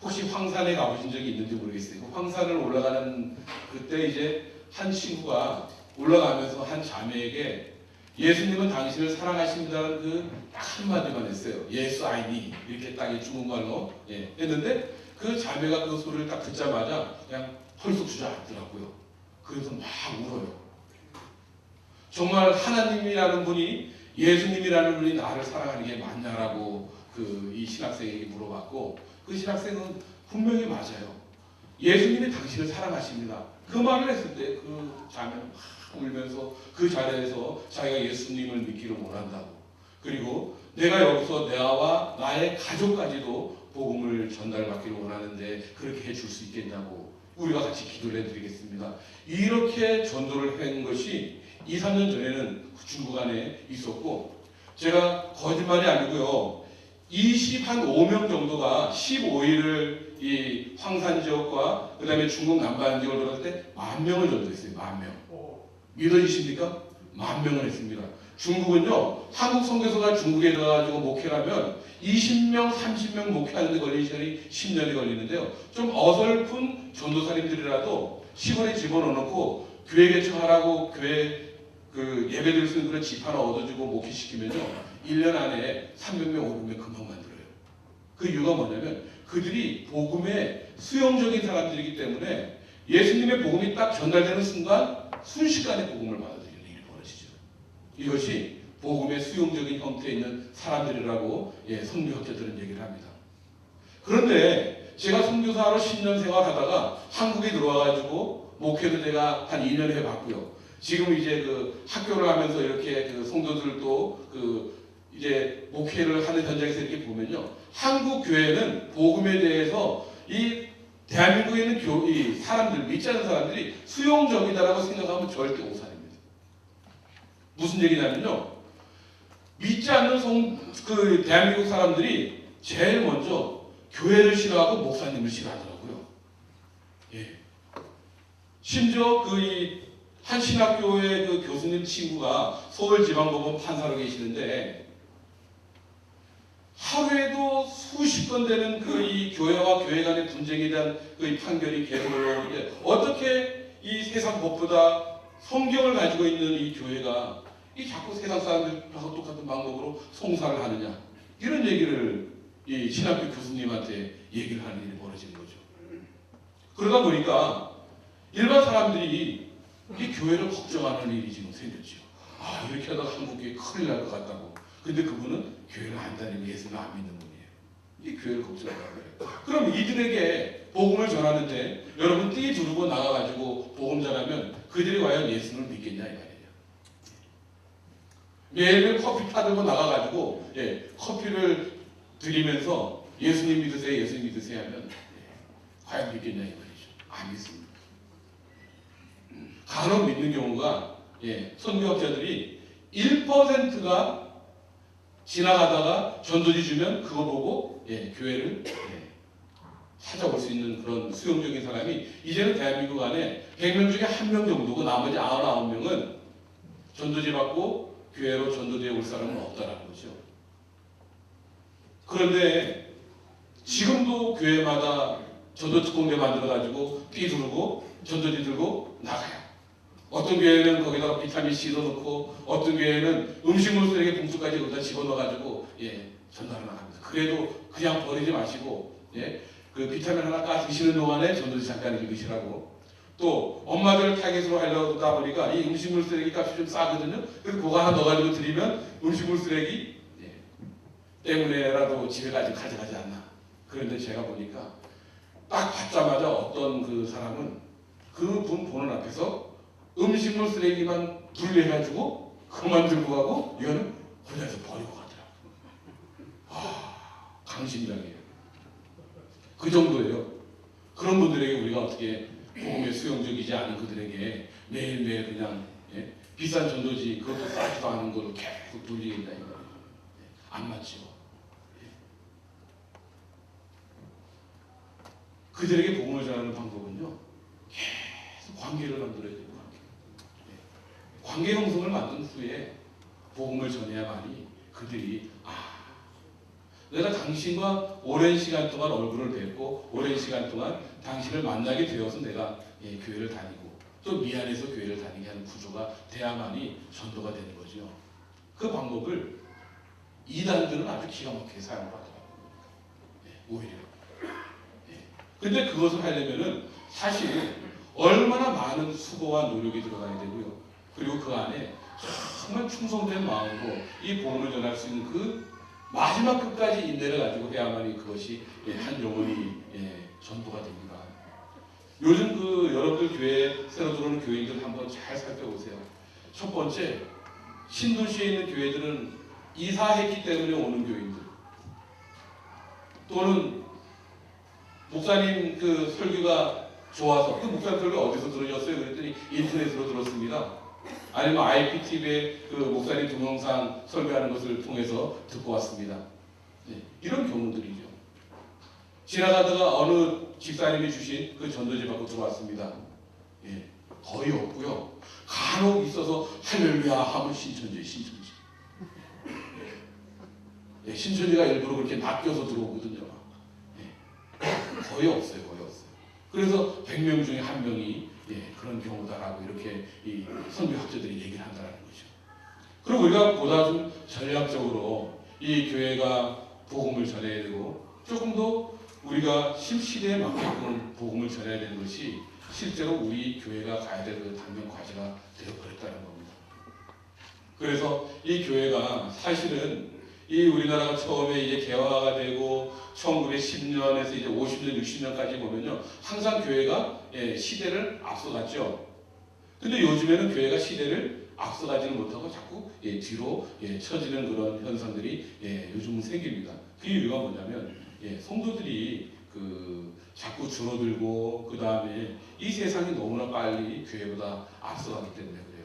혹시 황산에 가보신 적이 있는지 모르겠어요. 그 황산을 올라가는 그때 이제 한 친구가 올라가면서 한 자매에게 예수님은 당신을 사랑하십니다라는 그 딱 한마디만 했어요. 예수 아이니 이렇게 딱 중국말로 했는데 그 자매가 그 소리를 딱 듣자마자 그냥 펄썩 주저앉더라고요. 그래서 막 울어요. 정말 하나님이라는 분이 예수님이라는 분이 나를 사랑하는 게 맞냐라고 그 이 신학생에게 물어봤고 그 신학생은 분명히 맞아요. 예수님이 당신을 사랑하십니다. 그 말을 했을 때 그 자매는 막 울면서 그 자리에서 자기가 예수님을 믿기를 원한다고 그리고 내가 여기서 나와 나의 가족까지도 복음을 전달받기를 원하는데 그렇게 해줄 수 있겠냐고 우리가 같이 기도를 해드리겠습니다. 이렇게 전도를 한 것이 2, 3년 전에는 중국 안에 있었고 제가 거짓말이 아니고요. 25명 정도가 15일을 이 황산 지역과 그 다음에 중국 남반 지역을 돌았을 때 10,000명을 전도했어요. 10,000명. 믿어지십니까? 10,000명을 했습니다. 중국은요, 한국 선교사가 중국에 들어가지고 목회를 하면 20명, 30명 목회하는 데 걸리는 시간이 10년이 걸리는데요. 좀 어설픈 전도사님들이라도 시골에 집어넣어놓고 교회 개척하라고 교회 그 예배 드릴 수 있는 그런 집 하나 얻어주고 목회시키면요, 1년 안에 300명, 500명 금방 만들어요. 그 이유가 뭐냐면 그들이 복음의 수용적인 사람들이기 때문에 예수님의 복음이 딱 전달되는 순간 순식간에 복음을 받아들이는 일이 벌어지죠. 이것이 복음의 수용적인 형태에 있는 사람들이라고 선교학자들은 얘기를 합니다. 그런데 제가 선교사로 10년 생활하다가 한국에 들어와가지고 목회도 제가 한 2년 해봤고요. 지금 이제 그 학교를 하면서 이렇게 그 성도들도 그 이제 목회를 하는 현장에서 이렇게 보면요, 한국 교회는 복음에 대해서 이 대한민국에 있는 이 사람들, 믿지 않는 사람들이 수용적이다라고 생각하면 절대 오산입니다. 무슨 얘기냐면요, 믿지 않는 그 대한민국 사람들이 제일 먼저 교회를 싫어하고 목사님을 싫어하더라고요. 예. 심지어 그 한 신학교의 그 교수님 친구가 서울지방법원 판사로 계시는데 하루에도 수십 건 되는 그 이 교회와 교회 간의 분쟁에 대한 그 판결이 계속 올라오는데 어떻게 이 세상 법보다 성경을 가지고 있는 이 교회가 이 자꾸 세상 사람들하고 똑같은 방법으로 송사를 하느냐, 이런 얘기를 이 신학교 교수님한테 얘기를 하는 일이 벌어지는 거죠. 그러다 보니까 일반 사람들이 이 교회를 걱정하는 일이 지금 생겼죠. 아, 이렇게 하다가 한국에 큰일 날 것 같다고. 근데 그분은 교회를 안 다니고 예수를 안 믿는 분이에요. 이 교회를 걱정하는 거예요. 그럼 이들에게 복음을 전하는데 여러분 띠 두르고 나가가지고 복음 전하면 그들이 과연 예수를 믿겠냐 이 말이에요. 매일매일 커피 타들고 나가가지고 커피를 드리면서 예수님 믿으세요, 예수님 믿으세요 하면 과연 믿겠냐 이 말이죠. 안 믿습니다. 간혹 믿는 경우가 선교학자들이 1%가 지나가다가 전도지 주면 그거 보고 교회를 찾아올 수 있는 그런 수용적인 사람이 이제는 대한민국 안에 100명 중에 1명 정도고 나머지 99명은 전도지 받고 교회로 전도되어 올 사람은 없다라는 거죠. 그런데 지금도 교회마다 전도특공대 만들어가지고 띠 두르고 전도지 들고 나가요. 어떤 교회는 거기다가 비타민C도 넣고 어떤 교회는 음식물 쓰레기 봉투까지 거기다 집어넣어가지고 전달을 나갑니다. 그래도 그냥 버리지 마시고 그 비타민 하나 까 드시는 동안에 전도지 잠깐 읽으시라고. 또 엄마들 타겟으로 하려고 하다 보니까 이 음식물 쓰레기 값이 좀 싸거든요. 그래서 그거 하나 넣어가지고 드리면 음식물 쓰레기 때문에라도 집에 가져가지 않나. 그런데 제가 보니까 딱 받자마자 어떤 그 사람은 그분 보는 앞에서 음식물 쓰레기만 분리해가지고 그만 들고 가고 이거는 혼자서 버리고 가더라고요. 아, 강심장이에요. 그 정도예요. 그런 분들에게 우리가 어떻게 복음에 수용적이지 않은 그들에게 매일매일 그냥 비싼 전도지 그것도 싸지도 않은 걸로 계속 돌리겠다 이 말이에요. 안 맞죠. 그들에게 복음을 전하는 방법은요, 계속 관계를 만들어야 돼요. 관계 형성을 만든 후에 복음을 전해야만이 그들이 내가 당신과 오랜 시간 동안 얼굴을 뵙고 오랜 시간 동안 당신을 만나게 되어서 내가 교회를 다니고 또 미안해서 교회를 다니게 하는 구조가 돼야만이 전도가 되는 거죠. 그 방법을 이단들은 아주 기가 막히게 사용을 하더라고요. 오히려. 근데 그것을 하려면은 사실 얼마나 많은 수고와 노력이 들어가야 되고요. 그리고 그 안에 정말 충성된 마음으로 이 복음을 전할 수 있는 그 마지막 끝까지 인내를 가지고 해야만이 그것이 한 영혼이 전도가 됩니다. 요즘 그 여러분들 교회에 새로 들어오는 교인들 한번 잘 살펴보세요. 첫 번째, 신도시에 있는 교회들은 이사했기 때문에 오는 교인들, 또는 목사님 그 설교가 좋아서, 그 목사님 설교 어디서 들으셨어요? 그랬더니 인터넷으로 들었습니다. 아니면 IPTV에 그 목사님 동영상 설교하는 것을 통해서 듣고 왔습니다. 이런 경우들이죠. 지나가다가 어느 집사님이 주신 그 전도지 받고 들어왔습니다. 예, 거의 없고요. 간혹 있어서 할렐루야 하면 신천지. 예, 신천지가 일부러 그렇게 낚여서 들어오거든요. 예, 거의 없어요. 그래서 100명 중에 1명이 그런 경우다라고 이렇게 이 선교학자들이 얘기를 한다는 거죠. 그리고 우리가 보다 좀 전략적으로 이 교회가 복음을 전해야 되고 조금 더 우리가 실시대에 맞게끔 복음을 전해야 되는 것이 실제로 우리 교회가 가야 될 그 당면 과제가 되어버렸다는 겁니다. 그래서 이 교회가 사실은 이 우리나라가 처음에 이제 개화가 되고 1910년에서 이제 50년, 60년까지 보면요, 항상 교회가 시대를 앞서갔죠. 근데 요즘에는 교회가 시대를 앞서가지는 못하고 자꾸 뒤로 처지는 그런 현상들이 요즘은 생깁니다. 그 이유가 뭐냐면 성도들이 자꾸 줄어들고 그 다음에 이 세상이 너무나 빨리 교회보다 앞서가기 때문에 그래요.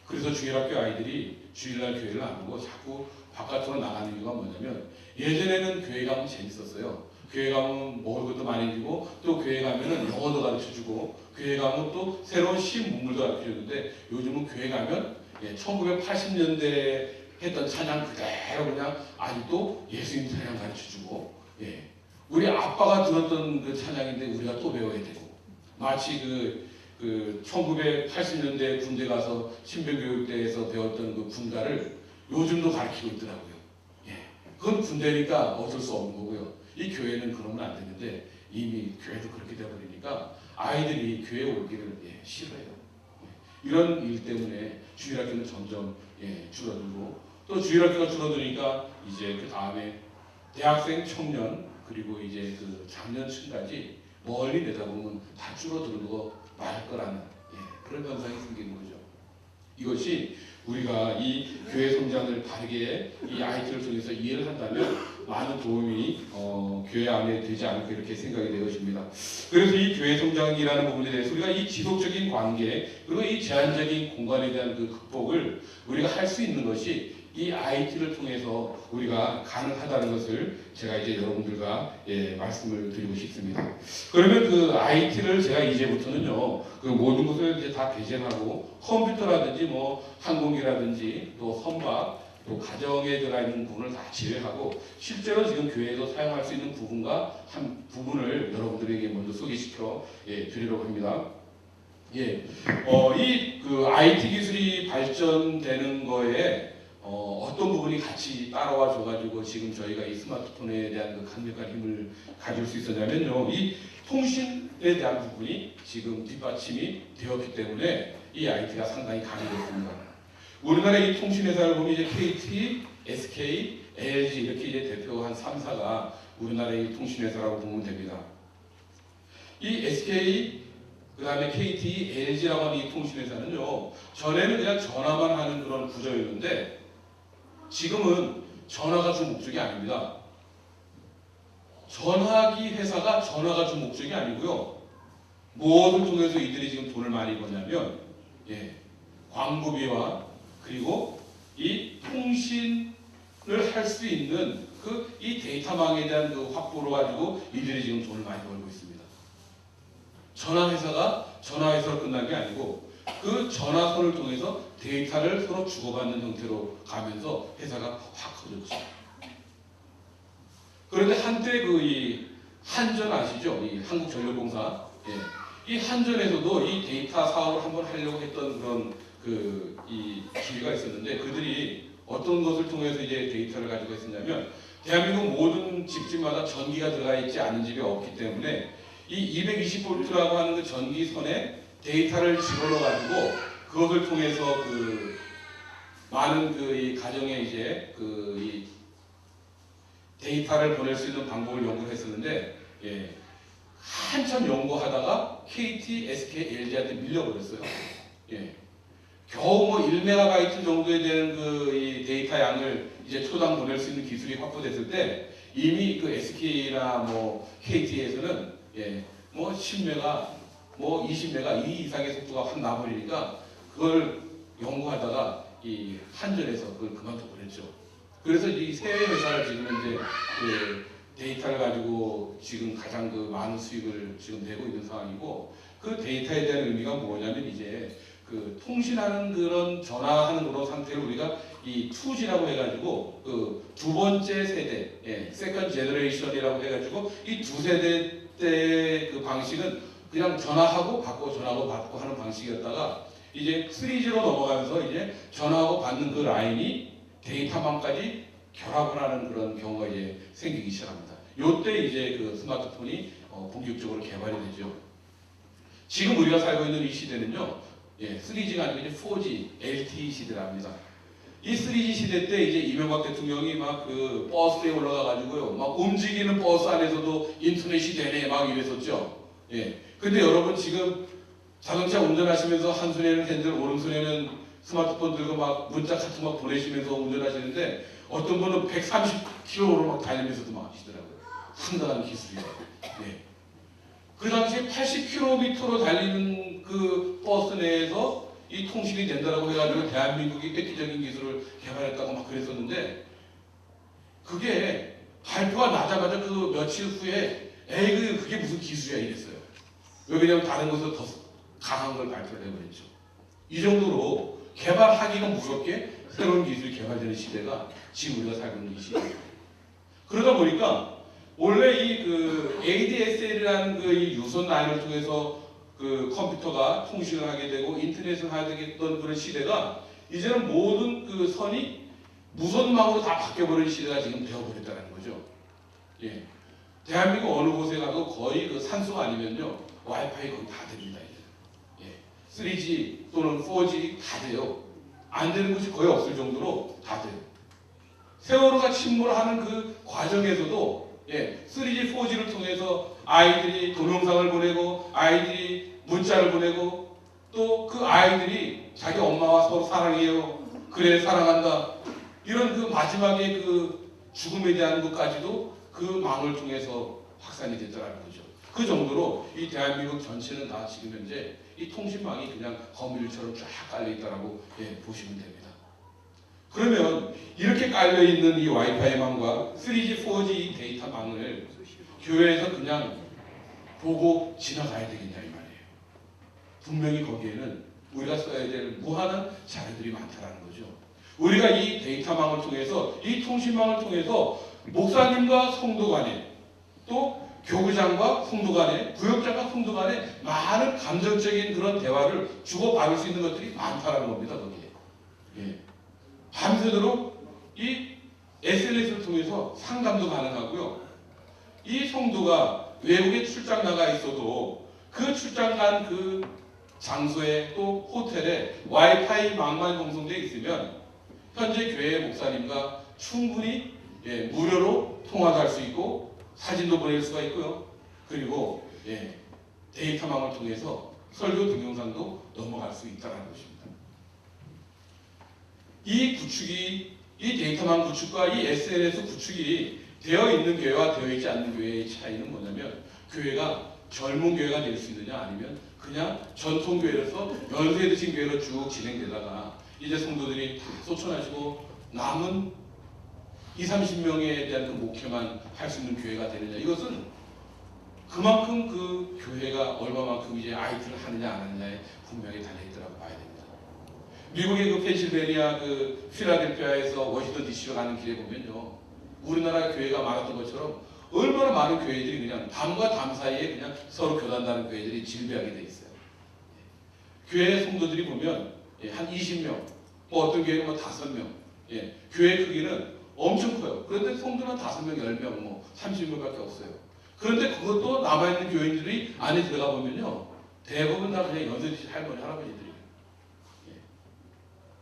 그래서 주일학교 아이들이 주일날 교회를 안 오고 자꾸 바깥으로 나가는 이유가 뭐냐면 예전에는 교회 가면 재밌었어요. 교회 가면 먹을 것도 많이 주고 또 교회 가면은 영어도 가르쳐주고 교회 가면 또 새로운 신문물도 가르쳐주는데 요즘은 교회 가면 1980년대 했던 찬양 그대로 그냥 아직도 예수님 찬양 가르쳐주고 우리 아빠가 들었던 그 찬양인데 우리가 또 배워야 되고 마치 그 1980년대 군대 가서 신병교육대에서 배웠던 그 군가를 요즘도 가르치고 있더라고요. 그건 군대니까 어쩔 수 없는 거고요. 이 교회는 그러면 안 되는데 이미 교회도 그렇게 되어버리니까 아이들이 교회 오기를 싫어해요. 이런 일 때문에 주일학교는 점점 줄어들고 또 주일학교가 줄어드니까 이제 그 다음에 대학생, 청년 그리고 이제 그 장년층까지 멀리 내다보면 다 줄어들고 말 거라는 그런 현상이 생기는 거죠. 이것이 우리가 이 교회 성장을 바르게 이 IT를 통해서 이해를 한다면 많은 도움이 교회 안에 되지 않을까 이렇게 생각이 되어집니다. 그래서 이 교회 성장이라는 부분에 대해서 우리가 이 지속적인 관계 그리고 이 제한적인 공간에 대한 그 극복을 우리가 할 수 있는 것이 이 IT를 통해서 우리가 가능하다는 것을 제가 이제 여러분들과 말씀을 드리고 싶습니다. 그러면 그 IT를 제가 이제부터는요, 그 모든 것을 이제 다 배제하고 컴퓨터라든지 뭐 항공기라든지 또 선박 또 가정에 들어가 있는 부분을 다 제외하고 실제로 지금 교회에서 사용할 수 있는 부분과 한 부분을 여러분들에게 먼저 소개시켜 드리려고 합니다. 이 그 IT 기술이 발전되는 거에 어떤 부분이 같이 따라와 줘가지고 지금 저희가 이 스마트폰에 대한 그 강력한 힘을 가질 수 있었냐면요. 이 통신에 대한 부분이 지금 뒷받침이 되었기 때문에 이 IT가 상당히 강해졌습니다. 우리나라 이 통신회사를 보면 이제 KT, SK, LG 이렇게 이제 대표 한 3사가 우리나라의 통신회사라고 보면 됩니다. 이 SK 그 다음에 KT, LG라고 하는 이 통신회사는요, 전에는 그냥 전화만 하는 그런 구조였는데 지금은 전화가 주 목적이 아닙니다. 전화기 회사가 전화가 주 목적이 아니고요. 무엇을 통해서 이들이 지금 돈을 많이 버냐면 광고비와 그리고 이 통신을 할 수 있는 이 데이터망에 대한 그 확보로 가지고 이들이 지금 돈을 많이 벌고 있습니다. 전화회사가 전화회사로 끝난 게 아니고 그 전화선을 통해서 데이터를 서로 주고받는 형태로 가면서 회사가 확 커졌죠. 그런데 한때 이 한전 아시죠? 이 한국전력공사. 이 한전에서도 이 데이터 사업을 한번 하려고 했던 그런 이 기회가 있었는데 그들이 어떤 것을 통해서 이제 데이터를 가지고 있었냐면 대한민국 모든 집집마다 전기가 들어가 있지 않은 집이 없기 때문에 이 220V라고 하는 그 전기선에 데이터를 집어넣어 가지고 그것을 통해서 그 많은 이 가정에 이제 이 데이터를 보낼 수 있는 방법을 연구했었는데 한참 연구하다가 KT, SK, LG한테 밀려버렸어요. 겨우 뭐 1MB 정도에 되는 이 데이터 양을 이제 초당 보낼 수 있는 기술이 확보됐을 때 이미 그 SK나 뭐 KT에서는 뭐 10메가, 뭐 20메가 이 이상의 속도가 확 나버리니까 그걸 연구하다가 이 한전에서 그걸 그만둬 버렸죠. 그래서 이 세 회사를 지금 이제 지금 가장 그 많은 수익을 지금 내고 있는 상황이고, 그 데이터에 대한 의미가 뭐냐면 이제 그 통신하는 그런 전화하는 그런 상태를 우리가 이 2G라고 해가지고 그 두 번째 세대, 세컨드 제너레이션이라고 해가지고 이 두 세대 때 그 방식은 그냥 전화하고 받고 전화하고 받고 하는 방식이었다가 이제 3G로 넘어가면서 이제 전화하고 받는 그 라인이 데이터망까지 결합을 하는 그런 경우가 이제 생기기 시작합니다. 요때 이제 그 스마트폰이 본격적으로 개발이 되죠. 지금 우리가 살고 있는 이 시대는요, 3G가 아니고 이제 4G, LTE 시대랍니다. 이 3G 시대 때 이제 이명박 대통령이 막 그 버스에 올라가가지고요, 막 움직이는 버스 안에서도 인터넷이 되네 막 이랬었죠. 근데 여러분 지금 자동차 운전하시면서 한 손에는 핸들, 오른손에는 스마트폰 들고 막 문자 같은 거 보내시면서 운전하시는데 어떤 분은 130km로 막 달리면서도 막 하시더라고요. 상당한 기술이에요. 그 당시에 80km로 달리는 그 버스 내에서 이 통신이 된다라고 해가지고 대한민국이 획기적인 기술을 개발했다고 막 그랬었는데, 그게 발표가 나자마자 그 며칠 후에 에이 그게 무슨 기술이야 이랬어요. 왜 그러냐면 다른 곳에서 더 강한 걸 발표를 해버렸죠. 이 정도로 개발하기가 무섭게 새로운 기술이 개발되는 시대가 지금 우리가 살고 있는 이 시대예요. 그러다 보니까 원래 이 그 ADSL이라는 그 이 유선 라인을 통해서 그 컴퓨터가 통신을 하게 되고 인터넷을 하게 되던 그런 시대가 이제는 모든 그 선이 무선망으로 다 바뀌어버린 시대가 지금 되어버렸다는 거죠. 대한민국 어느 곳에 가도 거의 그 산소 아니면요 와이파이 거의 다 됩니다. 이제 3G 또는 4G 다 돼요. 안 되는 곳이 거의 없을 정도로 다 돼요. 세월호가 침몰하는 그 과정에서도 3G, 4G를 통해서 아이들이 동영상을 보내고 아이들이 문자를 보내고 또 그 아이들이 자기 엄마와 서로 사랑해요. 그래 사랑한다. 이런 그 마지막에 그 죽음에 대한 것까지도 그 망을 통해서 확산이 됐다는 거죠. 그 정도로 이 대한민국 전체는 다 지금 현재 이 통신망이 그냥 거미줄처럼 쫙 깔려 있다라고 보시면 됩니다. 그러면 이렇게 깔려 있는 이 와이파이 망과 3G, 4G 이 데이터망을 교회에서 그냥 보고 지나가야 되겠냐 이 말이에요. 분명히 거기에는 우리가 써야 될 무한한 자료들이 많다라는 거죠. 우리가 이 데이터망을 통해서 이 통신망을 통해서 목사님과 성도 간에 또 교구장과 성도 간에 구역장과 성도 간에 많은 감정적인 그런 대화를 주고받을 수 있는 것들이 많다라는 겁니다. 거기에. 밤새도록 이 SNS를 통해서 상담도 가능하고요. 이 성도가 외국에 출장 나가 있어도 그 출장 간 그 장소에 또 호텔에 와이파이 망만 형성되어 있으면 현재 교회 목사님과 충분히 무료로 통화도 할 수 있고 사진도 보낼 수가 있고요. 그리고 데이터망을 통해서 설교 동영상도 넘어갈 수 있다는 것입니다. 이 구축이 이 데이터망 구축과 이 SNS 구축이 되어 있는 교회와 되어 있지 않는 교회의 차이는 뭐냐면 교회가 젊은 교회가 될 수 있느냐 아니면 그냥 전통 교회로서 연세 드신 교회로 쭉 진행되다가 이제 성도들이 소천하시고 남은 20-30명에 대한 그 목회만 할 수 있는 교회가 되느냐, 이것은 그만큼 그 교회가 얼마만큼 이제 아이들을 하느냐 안 하느냐에 분명히 달려있더라고 봐야 됩니다. 미국의 그 펜실베니아 그 필라델피아에서 워싱턴 DC로 가는 길에 보면요, 우리나라 교회가 많았던 것처럼 얼마나 많은 교회들이 그냥 담과 담 사이에 그냥 서로 교단다는 교회들이 질비하게 돼 있어요. 교회 성도들이 보면 한 20명, 뭐 어떤 교회는 뭐 5명, 교회 크기는 엄청 커요. 그런데 성도는 5명, 10명, 뭐 30명밖에 없어요. 그런데 그것도 남아있는 교인들이 안에 들어가 보면요, 대부분 다 그냥 연세 드신 할머니, 할아버지들이에요.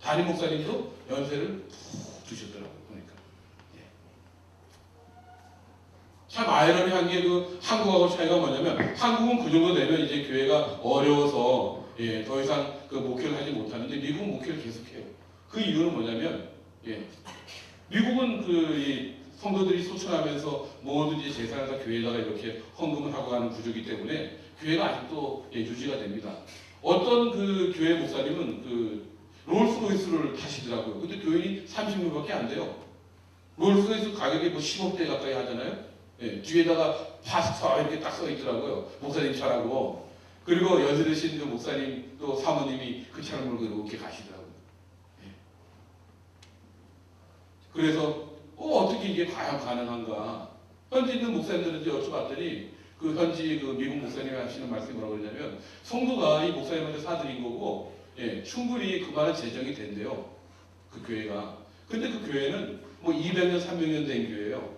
담임 목사님도 연세를 푹 두셨더라고요. 보니까. 참 아이러니한 게 그 한국하고 차이가 뭐냐면, 한국은 그 정도 되면 이제 교회가 어려워서 더 이상 그 목회를 하지 못하는데 미국은 목회를 계속해요. 그 이유는 뭐냐면, 미국은 이 성도들이 소천하면서 모든 재산을 다 교회에다가 이렇게 헌금을 하고 가는 구조이기 때문에 교회가 아직도 유지가 됩니다. 어떤 그 교회 목사님은 그 롤스로이스를 타시더라고요. 근데 교인이 30명밖에 안 돼요. 롤스로이스 가격이 뭐 10억대 가까이 하잖아요. 예, 뒤에다가 파스타 이렇게 딱 써 있더라고요. 목사님 차라고. 그리고 연세드신 그 목사님 또 사모님이 그 차를 몰고 이렇게 가시더라고요. 예. 그래서 어떻게 이게 과연 가능한가? 현지 있는 목사님들한테 여쭤봤더니 그 현지 그 미국 목사님이 하시는 말씀이 뭐라고 그러냐면 성도가 이 목사님한테 사드린 거고 예, 충분히 그만한 재정이 된대요. 그 교회가. 근데 그 교회는 뭐 200년, 300년 된 교회예요.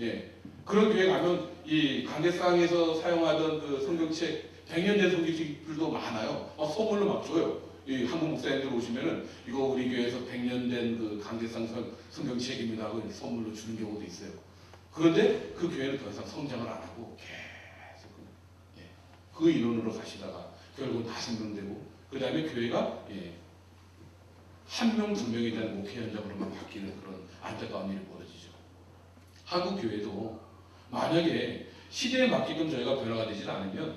예. 그런 교회 가면 이 강대상에서 사용하던 그 성경책 100년 된 성경책들도 많아요. 선물로 막 줘요. 이 한국 목사님들 오시면은 이거 우리 교회에서 100년 된 그 강대상 성경책입니다 하고 선물로 주는 경우도 있어요. 그런데 그 교회는 더 이상 성장을 안 하고 계속 예. 그 인원으로 가시다가 결국 5명 되고 그 다음에 교회가 예. 1명, 2명에 대한 목회 현장으로만 바뀌는 그런 안타까운 일이 벌어지죠. 한국 교회도 만약에 시대에 맞게끔 저희가 변화가 되지 않으면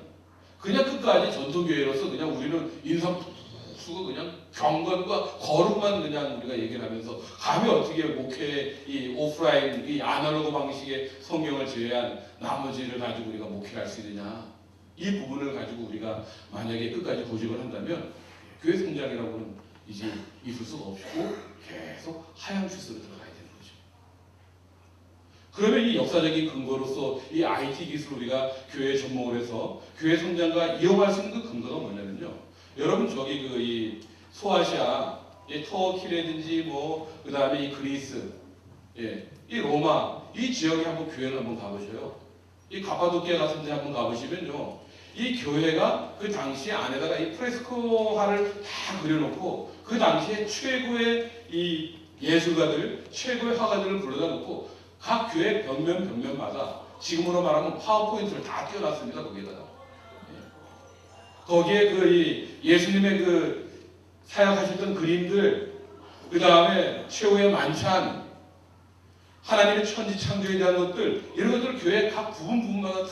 그냥 끝까지 전통교회로서 그냥 우리는 인상수고 그냥 경건과 거룩만 그냥 우리가 얘기를 하면서 감히 어떻게 목회 이 오프라인 이 아날로그 방식의 성경을 제외한 나머지를 가지고 우리가 목회를 할 수 있느냐 이 부분을 가지고 우리가 만약에 끝까지 고집을 한다면 교회 성장이라고는 이제 있을 수가 없고 계속 하향 추세로 들어가야 되는 거죠. 그러면 이 역사적인 근거로서 이 IT 기술 우리가 교회에 접목을 해서 교회 성장과 이용할 수 있는 그 근거가 뭐냐면요. 여러분 저기 그 이 소아시아, 터키라든지 뭐 그 다음에 이 그리스, 예, 이 로마 이 지역에 한번 교회를 한번 가보셔요. 이 가파도키아 같은 데 한번 가보시면요. 이 교회가 그 당시에 안에다가 이 프레스코화를 다 그려놓고 그 당시에 최고의 이 예술가들, 최고의 화가들을 불러다 놓고 각 교회 벽면마다 지금으로 말하면 파워포인트를 다 띄워놨습니다. 거기에다가. 예. 거기에 그 이 예수님의 그 사역하셨던 그림들, 그 다음에 최후의 만찬, 하나님의 천지 창조에 대한 것들 이런 것들을 교회 각 부분마다 다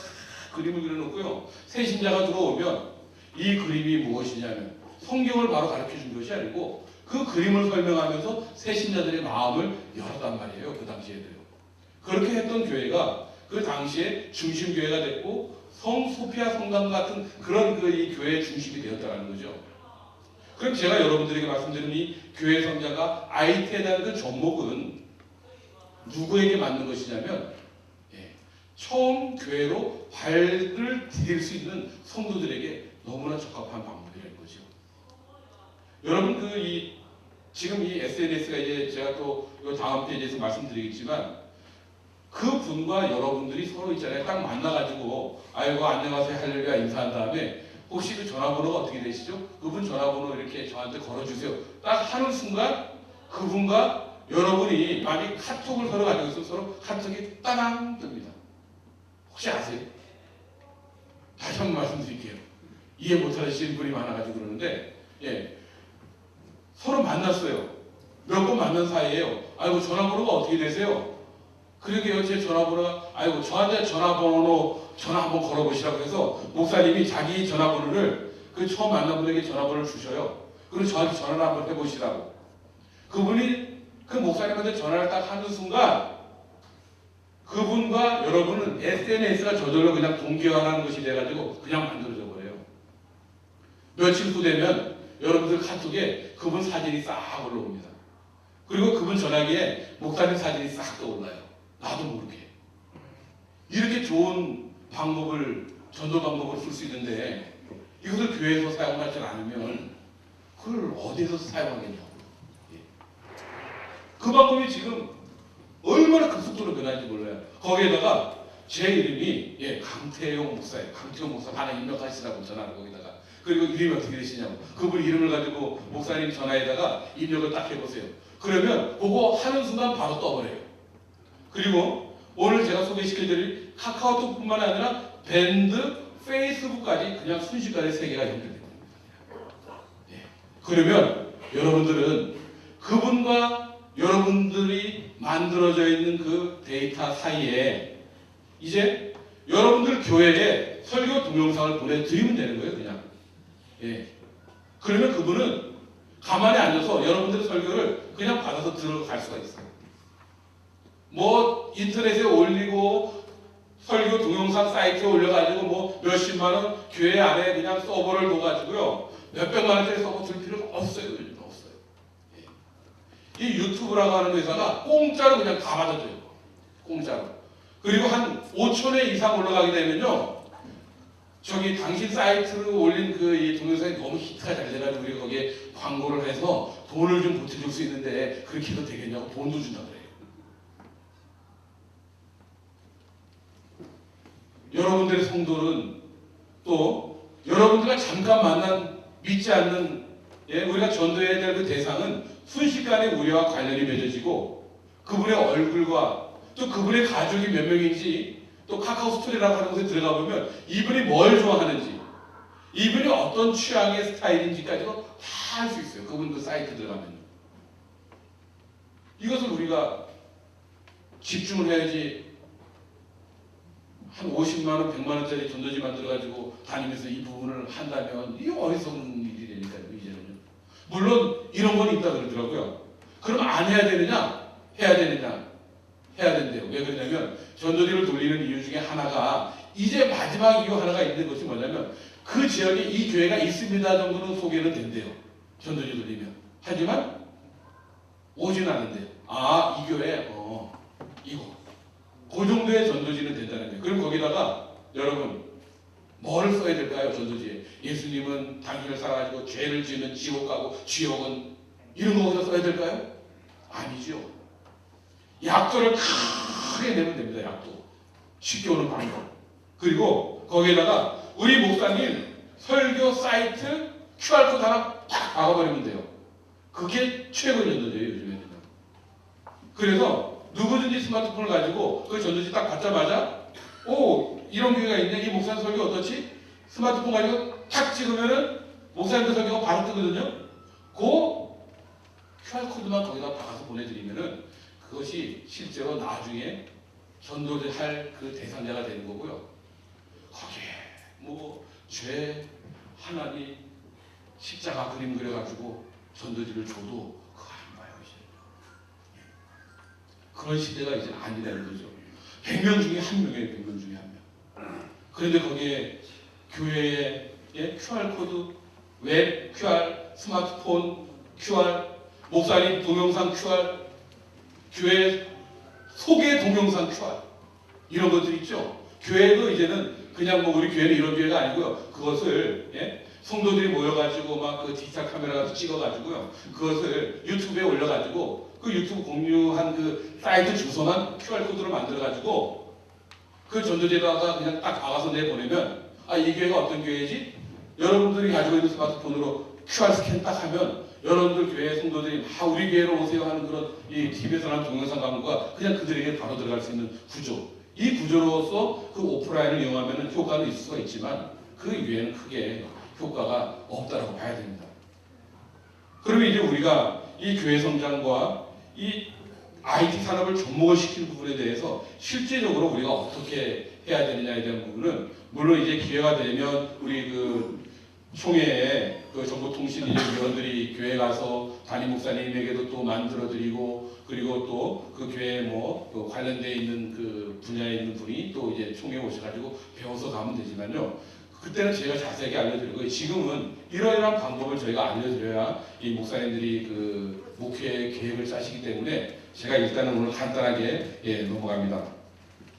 그림을 그려놓고요. 새신자가 들어오면 이 그림이 무엇이냐면 성경을 바로 가르쳐준 것이 아니고 그 그림을 설명하면서 새신자들의 마음을 열었단 말이에요. 그 당시에도요. 그렇게 했던 교회가 그 당시에 중심교회가 됐고 성 소피아 성당 같은 그런 그 이 교회의 중심이 되었다는 거죠. 그럼 제가 여러분들에게 말씀드린 이 교회 성자가 IT에 대한 그 접목은 누구에게 맞는 것이냐면 처음 교회로 발을 디딜 수 있는 성도들에게 너무나 적합한 방법이라는 거죠. 여러분 지금 이 SNS가 이제 제가 또 다음 페이지에서 말씀드리겠지만 그 분과 여러분들이 서로 있잖아요. 딱 만나가지고 아이고 안녕하세요 할렐루야 인사한 다음에 혹시 그 전화번호가 어떻게 되시죠? 그분 전화번호 이렇게 저한테 걸어주세요. 딱 하는 순간 그분과 여러분이 만약 카톡을 서로 가지고 있으면 서로 카톡이 따당 뜹니다. 혹시 아세요? 다시 한번 말씀드릴게요. 이해 못하시는 분이 많아가지고 그러는데 예, 서로 만났어요. 몇 번 만난 사이에요. 아이고 전화번호가 어떻게 되세요? 그러게요. 제 전화번호가 아이고 저한테 전화 한번 걸어보시라고 해서 목사님이 자기 전화번호를 그 처음 만난 분에게 전화번호를 주셔요. 그리고 저한테 전화를 한번 해보시라고. 그분이 그 목사님한테 전화를 딱 하는 순간 그분과 여러분은 SNS가 저절로 그냥 동기화하는 것이 돼가지고 그냥 만들어져 버려요. 며칠 후 되면 여러분들 카톡에 그분 사진이 싹 올라옵니다. 그리고 그분 전화기에 목사님 사진이 싹 떠올라요. 나도 모르게. 이렇게 좋은 전도 방법을 쓸 수 있는데 이것을 교회에서 사용하지 않으면 그걸 어디서 사용하겠냐고. 그 방법이 지금 얼마나 급속도로 변하는지 몰라요. 거기에다가 제 이름이 강태용 목사예요. 강태용 목사 하나 입력하시라고 전화를 거기다가. 그리고 이름이 어떻게 되시냐고. 그분 이름을 가지고 목사님 전화에다가 입력을 딱 해보세요. 그러면 그거 하는 순간 바로 떠버려요. 그리고 오늘 제가 소개시켜드릴 카카오톡뿐만 아니라 밴드, 페이스북까지 그냥 순식간에 3개가 연결됩니다. 그러면 여러분들은 그분과 여러분들이 만들어져 있는 그 데이터 사이에 이제 여러분들 교회에 설교 동영상을 보내드리면 되는 거예요. 그냥. 그러면 그분은 가만히 앉아서 여러분들의 설교를 그냥 받아서 들어갈 수가 있어요. 뭐 인터넷에 올리고 설교 동영상 사이트에 올려가지고 뭐 몇십만 원 교회 안에 그냥 서버를 둬가지고요 몇백만 원짜리 서버 줄 필요가 없어요. 요즘 없어요. 예. 이 유튜브라고 하는 회사가 공짜로 그냥 다 받아줘요. 공짜로. 그리고 한 5,000회 이상 올라가게 되면요 저기 당신 사이트로 올린 그 이 동영상이 너무 히트가 잘 돼가지고 우리가 거기에 광고를 해서 돈을 좀 보태줄 수 있는데 그렇게 해도 되겠냐고 돈도 준다 그래요. 여러분들의 성도는 또 여러분들과 잠깐 만난 믿지 않는 우리가 전도해야 될 그 대상은 순식간에 우리와 관련이 맺어지고 그분의 얼굴과 또 그분의 가족이 몇 명인지 또 카카오 스토리라고 하는 곳에 들어가 보면 이분이 뭘 좋아하는지 이분이 어떤 취향의 스타일인지까지도 다 알 수 있어요. 그분 그 사이트 들어가면 이것을 우리가 집중을 해야지 한 50만 원, 100만 원짜리 전도지 만들어가지고 다니면서 이 부분을 한다면 이게 어리석은 일이 되니까요. 이제는요. 물론 이런 건 있다 그러더라고요. 그럼 안 해야 되느냐? 해야 되느냐? 해야 된대요. 왜 그러냐면 전도지를 돌리는 이유 중에 하나가 이제 마지막 이유 하나가 있는 것이 뭐냐면 그 지역에 이 교회가 있습니다 정도는 소개는 된대요. 전도지 돌리면. 하지만 오진 않은데요. 아, 이 교회 이거. 그 정도의 전도지는 된다는 거예요. 그럼 거기다가 여러분 뭘 써야 될까요? 전도지에. 예수님은 당신을 살아가지고 죄를 지으면 지옥 가고 지옥은 이런 거 거기다 써야 될까요? 아니죠. 약도를 크게 내면 됩니다. 약도. 쉽게 오는 방법. 그리고 거기에다가 우리 목사님 설교 사이트 QR코드 하나 팍 박아버리면 돼요. 그게 최고 전도지예요. 요즘에는. 그래서 누구든지 스마트폰을 가지고 그 전도지 딱 받자마자 오 이런 교회가 있네. 이 목사님 설교 어떻지? 스마트폰 가지고 탁 찍으면은 목사님들 설교가 바로 뜨거든요. 그 QR코드만 거기다 박아서 보내드리면은 그것이 실제로 나중에 전도를 할 그 대상자가 되는 거고요. 거기에 뭐 죄 하나님 십자가 그림 그려가지고 전도지를 줘도 그거 안 봐요 이제. 그런 시대가 이제 아니라는 거죠. 100명 중에 한 명이에요. 100명 중에 한 명. 그런데 거기에 교회에 QR코드, 웹 QR, 스마트폰 QR, 목사님 동영상 QR, 교회 소개 동영상 QR 이런 것들 있죠. 교회도 이제는 그냥 뭐 우리 교회는 이런 교회가 아니고요. 그것을 성도들이 모여가지고 막 그 디지털 카메라 가서 찍어가지고요. 그것을 유튜브에 올려가지고 그 유튜브 공유한 그 사이트 주소만 QR코드로 만들어가지고 그 전도지에다가 그냥 딱 박아서 내보내면 아, 이 교회가 어떤 교회지? 여러분들이 가지고 있는 스마트폰으로 QR 스캔 딱 하면 여러분들 교회 성도들이 우리 교회로 오세요 하는 그런 이 TV에서 나온 동영상 광고가 그냥 그들에게 바로 들어갈 수 있는 구조. 이 구조로서 그 오프라인을 이용하면 효과는 있을 수가 있지만 그 이외에는 크게 효과가 없다라고 봐야 됩니다. 그러면 이제 우리가 이 교회 성장과 이 IT 산업을 접목을 시키는 부분에 대해서 실제적으로 우리가 어떻게 해야 되느냐에 대한 부분은 물론 이제 기회가 되면 우리 그 총회에 그 정보통신 위원들이 교회 가서 담임 목사님에게도 또 만들어드리고 그리고 또 그 교회에 뭐 관련되어 있는 그 분야에 있는 분이 또 이제 총회에 오셔가지고 배워서 가면 되지만요. 그때는 제가 자세하게 알려드리고 지금은 이러이러한 방법을 저희가 알려드려야 이 목사님들이 그 목회 계획을 짜시기 때문에 제가 일단은 오늘 간단하게 넘어갑니다.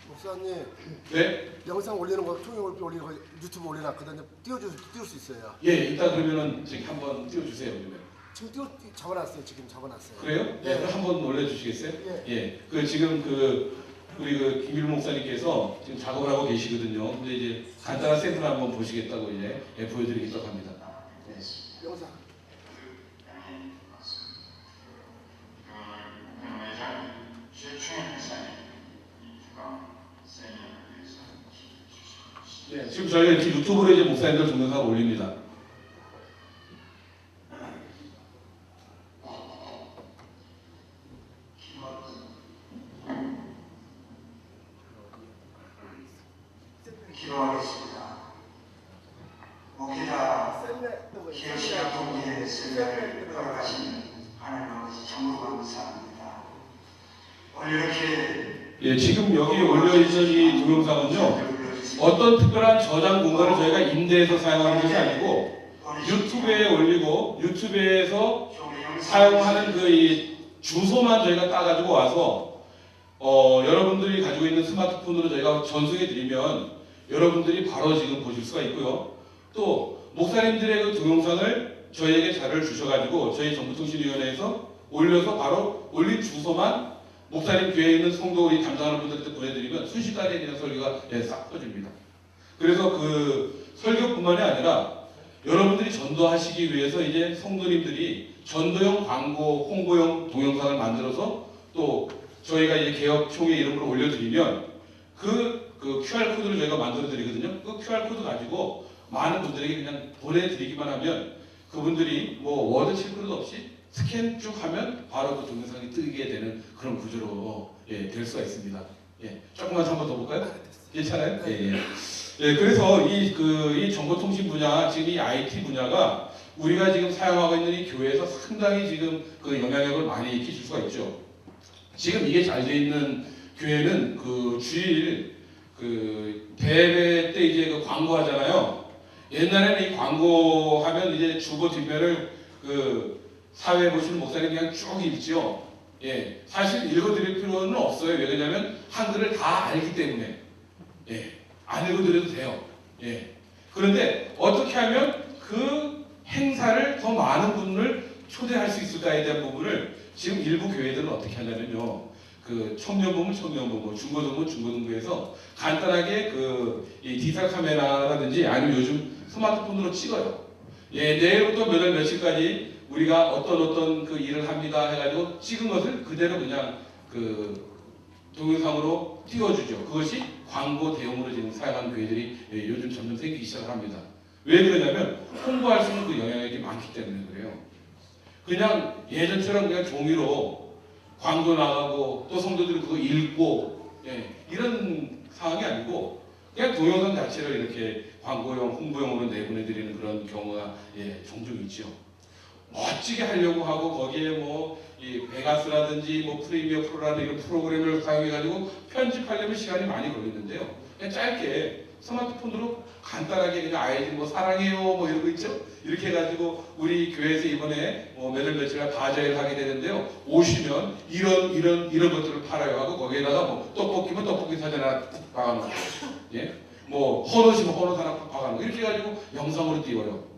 목사님, 네? 영상 올리는 거, 통역 올리는 거 유튜브 올려놨거든요. 띄울 수 있어요. 예, 이따 그러면은 지금 한번 띄워주세요. 그러면. 지금 잡아놨어요. 지금 잡아놨어요. 그래요? 예, 그럼 한번 올려주시겠어요? 예. 예. 그 지금 우리 그 김일우 목사님께서 지금 작업을 하고 계시거든요. 근데 이제 간단한 샘플 한번 보시겠다고 이제 보여드리겠다고 합니다. 영상. 네, 지금 저희가 이렇게 유튜브로 이제 목사님들 동영상을 올립니다. 기도하겠습니다. 목회자 기억시간 동기의 설명을 허락하시는 하나님 아버지 참으로 감사합니다. 오늘 이렇게 예, 지금 여기 올려 있는 이 동영상은요, 어떤 특별한 저장 공간을 저희가 임대해서 사용하는 것이 아니고 유튜브에 올리고 유튜브에서 사용하는 그 이 주소만 저희가 따가지고 와서 여러분들이 가지고 있는 스마트폰으로 저희가 전송해 드리면 여러분들이 바로 지금 보실 수가 있고요. 또 목사님들의 그 동영상을 저희에게 자료를 주셔가지고 저희 정보통신위원회에서 올려서 바로 올린 주소만 목사님 교회에 있는 성도 우리 담당하는 분들한테 보내드리면 순식간에 그냥 설교가 싹 퍼집니다. 그래서 그 설교뿐만이 아니라 여러분들이 전도하시기 위해서 이제 성도님들이 전도용 광고, 홍보용 동영상을 만들어서 또 저희가 이제 개혁총회 이름으로 올려드리면 그 QR코드를 저희가 만들어드리거든요. 그 QR코드 가지고 많은 분들에게 그냥 보내드리기만 하면 그분들이 뭐 워드 칠 필요도 없이 스캔 쭉 하면 바로 그 동영상이 뜨게 되는 그런 구조로 될 수가 있습니다. 조금만 한번 더 볼까요? 괜찮아요? 그래서 이 정보통신 분야, 지금 이 IT 분야가 우리가 지금 사용하고 있는 이 교회에서 상당히 지금 그 영향력을 많이 끼칠 수가 있죠. 지금 이게 잘 돼 있는 교회는 그 주일 그 대회 때 이제 그 광고하잖아요. 옛날에는 이 광고하면 이제 주보 뒷면을 그 사회 보시는 목사님이 그냥 쭉 읽죠. 사실 읽어드릴 필요는 없어요. 왜냐하면 한글을 다 알기 때문에. 안 읽어드려도 돼요. 그런데 어떻게 하면 그 행사를 더 많은 분을 초대할 수 있을까에 대한 부분을 지금 일부 교회들은 어떻게 하냐면요. 그 청년부문, 중고등부, 중고등부에서 간단하게 이 디지털 카메라라든지 아니면 요즘 스마트폰으로 찍어요. 내일부터 몇 월 며칠까지 우리가 어떤 그 일을 합니다 해가지고 찍은 것을 그대로 그냥 그 동영상으로 띄워주죠. 그것이 광고 대용으로 지금 사용하는 교회들이 요즘 점점 생기기 시작합니다. 왜 그러냐면 홍보할 수 있는 그 영향력이 많기 때문에 그래요. 그냥 예전처럼 그냥 종이로 광고 나가고 또 성도들이 그거 읽고 이런 상황이 아니고 그냥 동영상 자체를 이렇게 광고용, 홍보용으로 내보내드리는 그런 경우가 종종 있죠. 멋지게 하려고 하고 거기에 뭐 이 베가스라든지 뭐 프리미어 프로라는 이런 프로그램을 사용해가지고 편집하려면 시간이 많이 걸리는데요. 그냥 짧게 스마트폰으로 간단하게 그냥 아이들 뭐 사랑해요 뭐 이런 거 있죠. 이렇게 해가지고 우리 교회에서 이번에 뭐 몇월 며칠날 바자회를 하게 되는데요. 오시면 이런 것들을 팔아요 하고 거기에다가 뭐 떡볶이면 떡볶이 사진 하나 박아놓고 뭐 헌옷이면 헌옷 하나 박아놓고 이렇게 해가지고 영상으로 띄워요.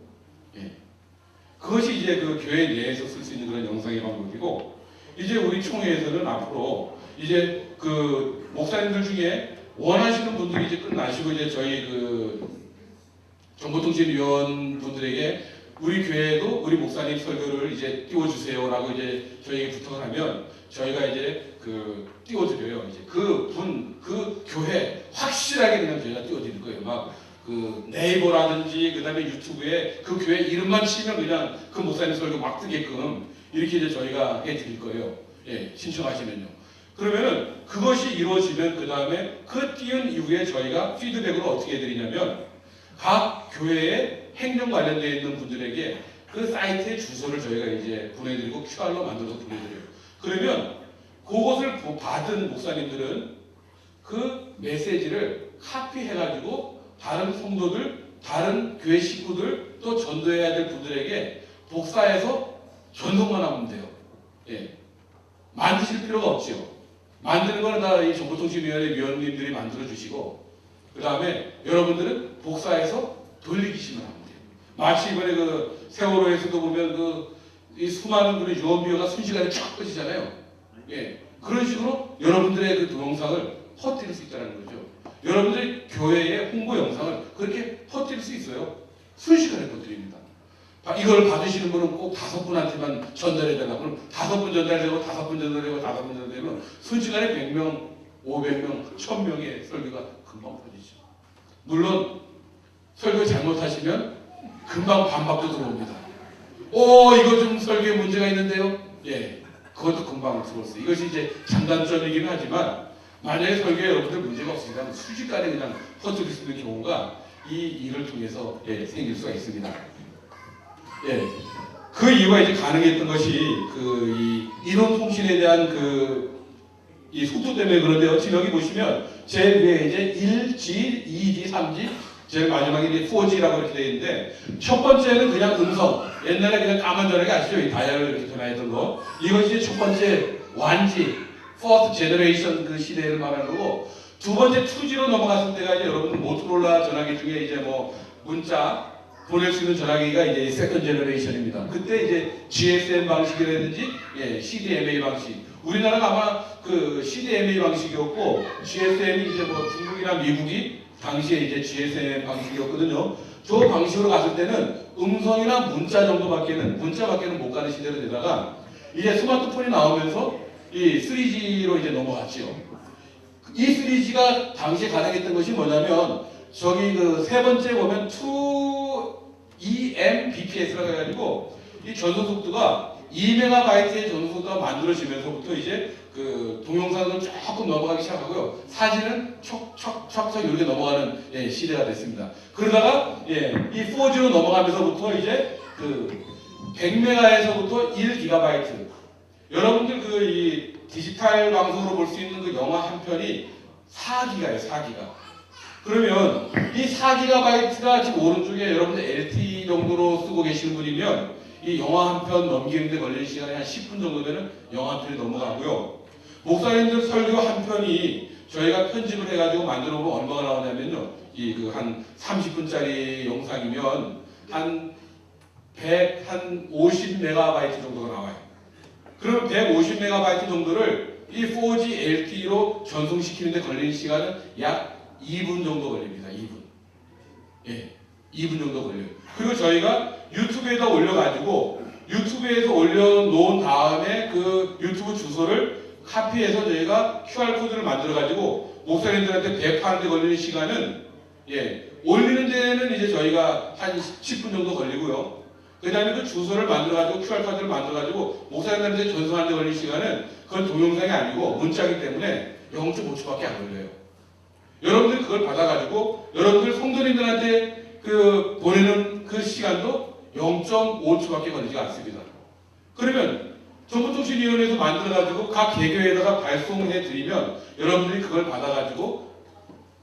그것이 이제 그 교회 내에서 쓸 수 있는 그런 영상의 방법이고, 이제 우리 총회에서는 앞으로 이제 그 목사님들 중에 원하시는 분들이 이제 끝나시고 이제 저희 그 정보통신위원 분들에게 우리 교회에도 우리 목사님 설교를 이제 띄워주세요라고 이제 저희에게 부탁을 하면 저희가 이제 그 띄워드려요. 이제 그 교회 확실하게 그냥 저희가 띄워드릴 거예요. 막 그 네이버라든지 그다음에 유튜브에 그 교회 이름만 치면 그냥 그 목사님 설교 막 뜨게끔 이렇게 이제 저희가 해드릴 거예요. 신청하시면요. 그러면은 그것이 이루어지면 그 다음에 그 띄운 이후에 저희가 피드백으로 어떻게 해드리냐면 각 교회에 행정 관련되어 있는 분들에게 그 사이트의 주소를 저희가 이제 보내드리고 QR로 만들어서 보내드려요. 그러면 그것을 받은 목사님들은 그 메시지를 카피해가지고 다른 성도들, 다른 교회 식구들, 또 전도해야 될 분들에게 복사해서 전송만 하면 돼요. 만드실 필요가 없죠. 만드는 거는 다 이 정보통신위원회 위원님들이 만들어주시고, 그 다음에 여러분들은 복사해서 돌리기만 하면 돼요. 마치 이번에 그 세월호에서도 보면 이 수많은 그런 유언비어가 순식간에 쫙 꺼지잖아요. 그런 식으로 여러분들의 그 동영상을 퍼뜨릴 수 있다는 거죠. 여러분들이 교회의 홍보 영상을 그렇게 퍼뜨릴 수 있어요. 순식간에 퍼뜨립니다. 이걸 받으시는 분은 꼭 5분한테만 전달해달라. 그럼 5분 전달되고 5분 전달되고 5분 전달되면 순식간에 100명, 500명, 1000명의 설교가 금방 퍼지죠. 물론 설교 잘못하시면 금방 반박도 들어옵니다. 이거 좀 설교에 문제가 있는데요. 그것도 금방 들어왔어요. 이것이 이제 장단점이긴 하지만 만약에 설교에 여러분들 문제가 없으니까 순식간에 그냥 퍼뜨릴 수 있는 경우가 이 일을 통해서 생길 수가 있습니다. 그 이유가 이제 가능했던 것이 이 인원통신에 대한 이 속도 때문에 그런데요. 지금 여기 보시면 제일 위에 이제 1G, 2G, 3G, 제일 마지막에 이제 4G라고 이렇게 되어 있는데 첫 번째는 그냥 음성. 옛날에 그냥 까만 전화기 아시죠? 이 다이얼을 이렇게 전화했던 거. 이것이 첫 번째 1G, Fourth Generation 그 시대를 말하는 거고 두 번째 2G로 넘어갔을 때가 이제 여러분 모토로라 전화기 중에 이제 뭐 문자 보낼 수 있는 전화기가 이제 세컨 제너레이션입니다. 그때 이제 GSM 방식이라든지 CDMA 방식. 우리나라가 아마 그 CDMA 방식이었고 GSM이 이제 뭐 중국이나 미국이 당시에 이제 GSM 방식이었거든요. 저 방식으로 갔을 때는 음성이나 문자밖에는 못 가는 시대로 되다가 이제 스마트폰이 나오면서 이 3G로 이제 넘어갔죠. 이 3G가 당시에 가능했던 것이 뭐냐면 저기 그 세 번째 보면 2Mbps라고 해가지고 이 전송 속도가 2MB의 전송 속도가 만들어지면서부터 이제 그 동영상은 조금 넘어가기 시작하고요. 사진은 척척척척 이렇게 넘어가는 시대가 됐습니다. 그러다가 이 4G로 넘어가면서부터 이제 그 100MB에서부터 1GB. 여러분들 그 이 디지털 방송으로 볼 수 있는 그 영화 한 편이 4기가예요, 4기가. 그러면 이 4GB가 지금 오른쪽에 여러분들 LTE 정도로 쓰고 계시는 분이면 이 영화 한 편 넘기는데 걸리는 시간이 한 10분 정도 되는 영화 한 편이 넘어가고요. 목사님들 설교 한 편이 저희가 편집을 해가지고 만들어 보면 얼마가 나오냐면요. 이 그 한 30분짜리 영상이면 한 50MB 정도가 나와요. 그럼 150MB 정도를 이 4G LTE로 전송시키는데 걸리는 시간은 약 2분 정도 걸립니다. 2분. 2분 정도 걸려요. 그리고 저희가 유튜브에다 올려가지고 유튜브에서 올려놓은 다음에 그 유튜브 주소를 카피해서 저희가 QR코드를 만들어가지고 목사님들한테 배포하는데 걸리는 시간은 올리는 데는 이제 저희가 한 10분 정도 걸리고요. 그 다음에 그 주소를 만들어가지고 QR코드를 만들어가지고 목사님들한테 전송하는 데 걸리는 시간은 그건 동영상이 아니고 문자이기 때문에 0.5초밖에 안 걸려요. 여러분들이 그걸 받아가지고 여러분들 성도님들한테 그 보내는 그 시간도 0.5초밖에 걸리지 않습니다. 그러면 정보통신위원회에서 만들어가지고 각 개교에다가 발송해 드리면 여러분들이 그걸 받아가지고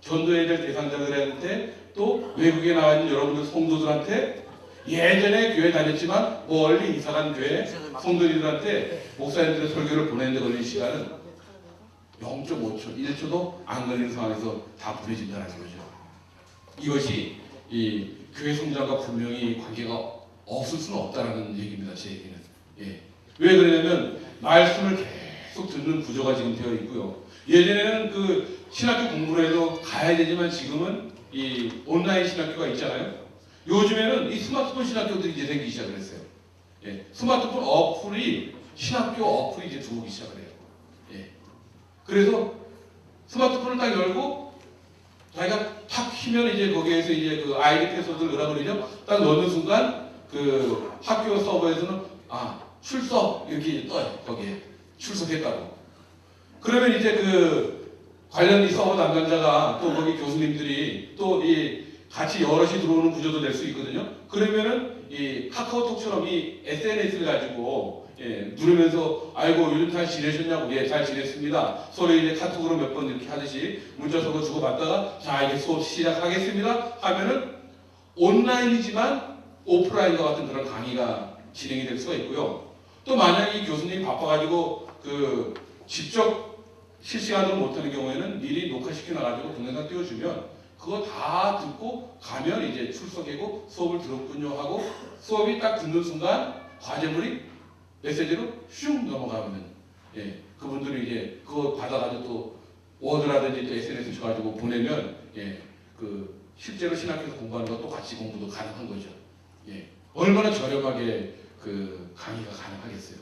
전도해야 될 대상자들한테 또 외국에 나와 있는 여러분들 성도들한테 예전에 교회 다녔지만 멀리 이사간 교회 성도님들한테 목사님들의 설교를 보내는데 걸리는 시간은 0.5초, 1초도 안 걸리는 상황에서 다 보내진다는 거죠. 이것이 이 교회 성장과 분명히 관계가 없을 수는 없다는 얘기입니다. 제 얘기는. 왜 그러냐면 말씀을 계속 듣는 구조가 지금 되어 있고요. 예전에는 그 신학교 공부를 해도 가야 되지만 지금은 이 온라인 신학교가 있잖아요. 요즘에는 이 스마트폰 신학교들이 이제 생기기 시작을 했어요. 스마트폰 어플이 신학교 어플이 이제 들어오기 시작을 해요. 그래서 스마트폰을 딱 열고 자기가 탁 키면 이제 거기에서 이제 그 아이디 패스워드를 넣으라고 그러죠. 딱 넣는 순간 그 학교 서버에서는 출석 이렇게 떠요. 거기에 출석했다고. 그러면 이제 그 관련 이 서버 담당자가 또 거기 교수님들이 또 이 같이 여럿이 들어오는 구조도 될 수 있거든요. 그러면은 이 카카오톡처럼 이 SNS를 가지고 누르면서 아이고 요즘 잘 지내셨냐고 잘 지냈습니다. 서로 이제 카톡으로 몇 번 이렇게 하듯이 문자 서로 주고받다가 자 이제 수업 시작하겠습니다 하면은 온라인이지만 오프라인과 같은 그런 강의가 진행이 될 수가 있고요. 또 만약에 이 교수님이 바빠가지고 그 직접 실시간으로 못하는 경우에는 미리 녹화시켜 놔가지고 동영상 띄워주면 그거 다 듣고 가면 이제 출석하고 수업을 들었군요 하고 수업이 딱 듣는 순간 과제물이 메시지로 슝 넘어가면 그분들이 이제 그거 받아가지고 또 워드라든지 또 SNS 줘가지고 보내면 그 실제로 신학교에서 공부하는 것도 같이 공부도 가능한 거죠. 얼마나 저렴하게 그 강의가 가능하겠어요.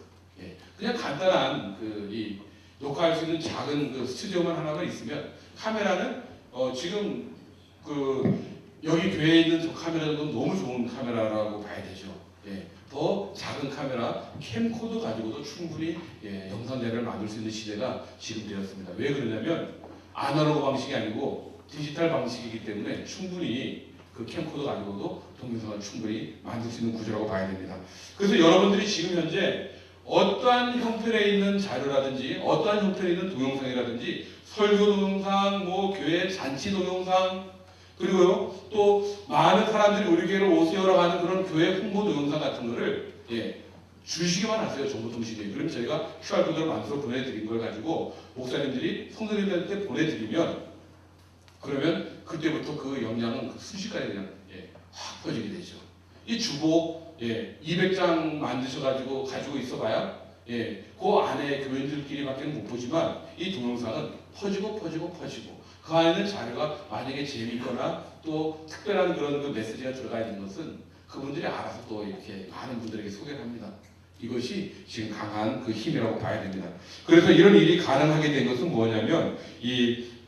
그냥 간단한 그 이 녹화할 수 있는 작은 그 스튜디오만 하나만 있으면 카메라는 지금 그 여기 교회에 있는 저 카메라도 너무 좋은 카메라라고 봐야 되죠. 더 작은 카메라 캠코더 가지고도 충분히 영상 자료를 만들 수 있는 시대가 지금 되었습니다. 왜 그러냐면 아날로그 방식이 아니고 디지털 방식이기 때문에 충분히 그 캠코더 가지고도 동영상을 충분히 만들 수 있는 구조라고 봐야 됩니다. 그래서 여러분들이 지금 현재 어떠한 형편에 있는 자료라든지 어떠한 형편에 있는 동영상이라든지 설교 동영상, 뭐 교회 잔치 동영상, 그리고요 또 많은 사람들이 우리 교회로 오세요라고 하는 그런 교회 홍보 동영상 같은 거를 주시기만 하세요. 정보통신이. 그럼 저희가 QR코드를 만들어 보내드린 걸 가지고 목사님들이 성도님들한테 보내드리면 그러면 그때부터 그 영향은 순식간에 그냥 확 퍼지게 되죠. 이 주보 200장 만드셔가지고 가지고 있어봐야 그 안에 교인들끼리밖에 못 보지만 이 동영상은 퍼지고 그 안에는 자료가 만약에 재미있거나 또 특별한 그런 그 메시지가 들어가 있는 것은 그분들이 알아서 또 이렇게 많은 분들에게 소개를 합니다. 이것이 지금 강한 그 힘이라고 봐야 됩니다. 그래서 이런 일이 가능하게 된 것은 뭐냐면 이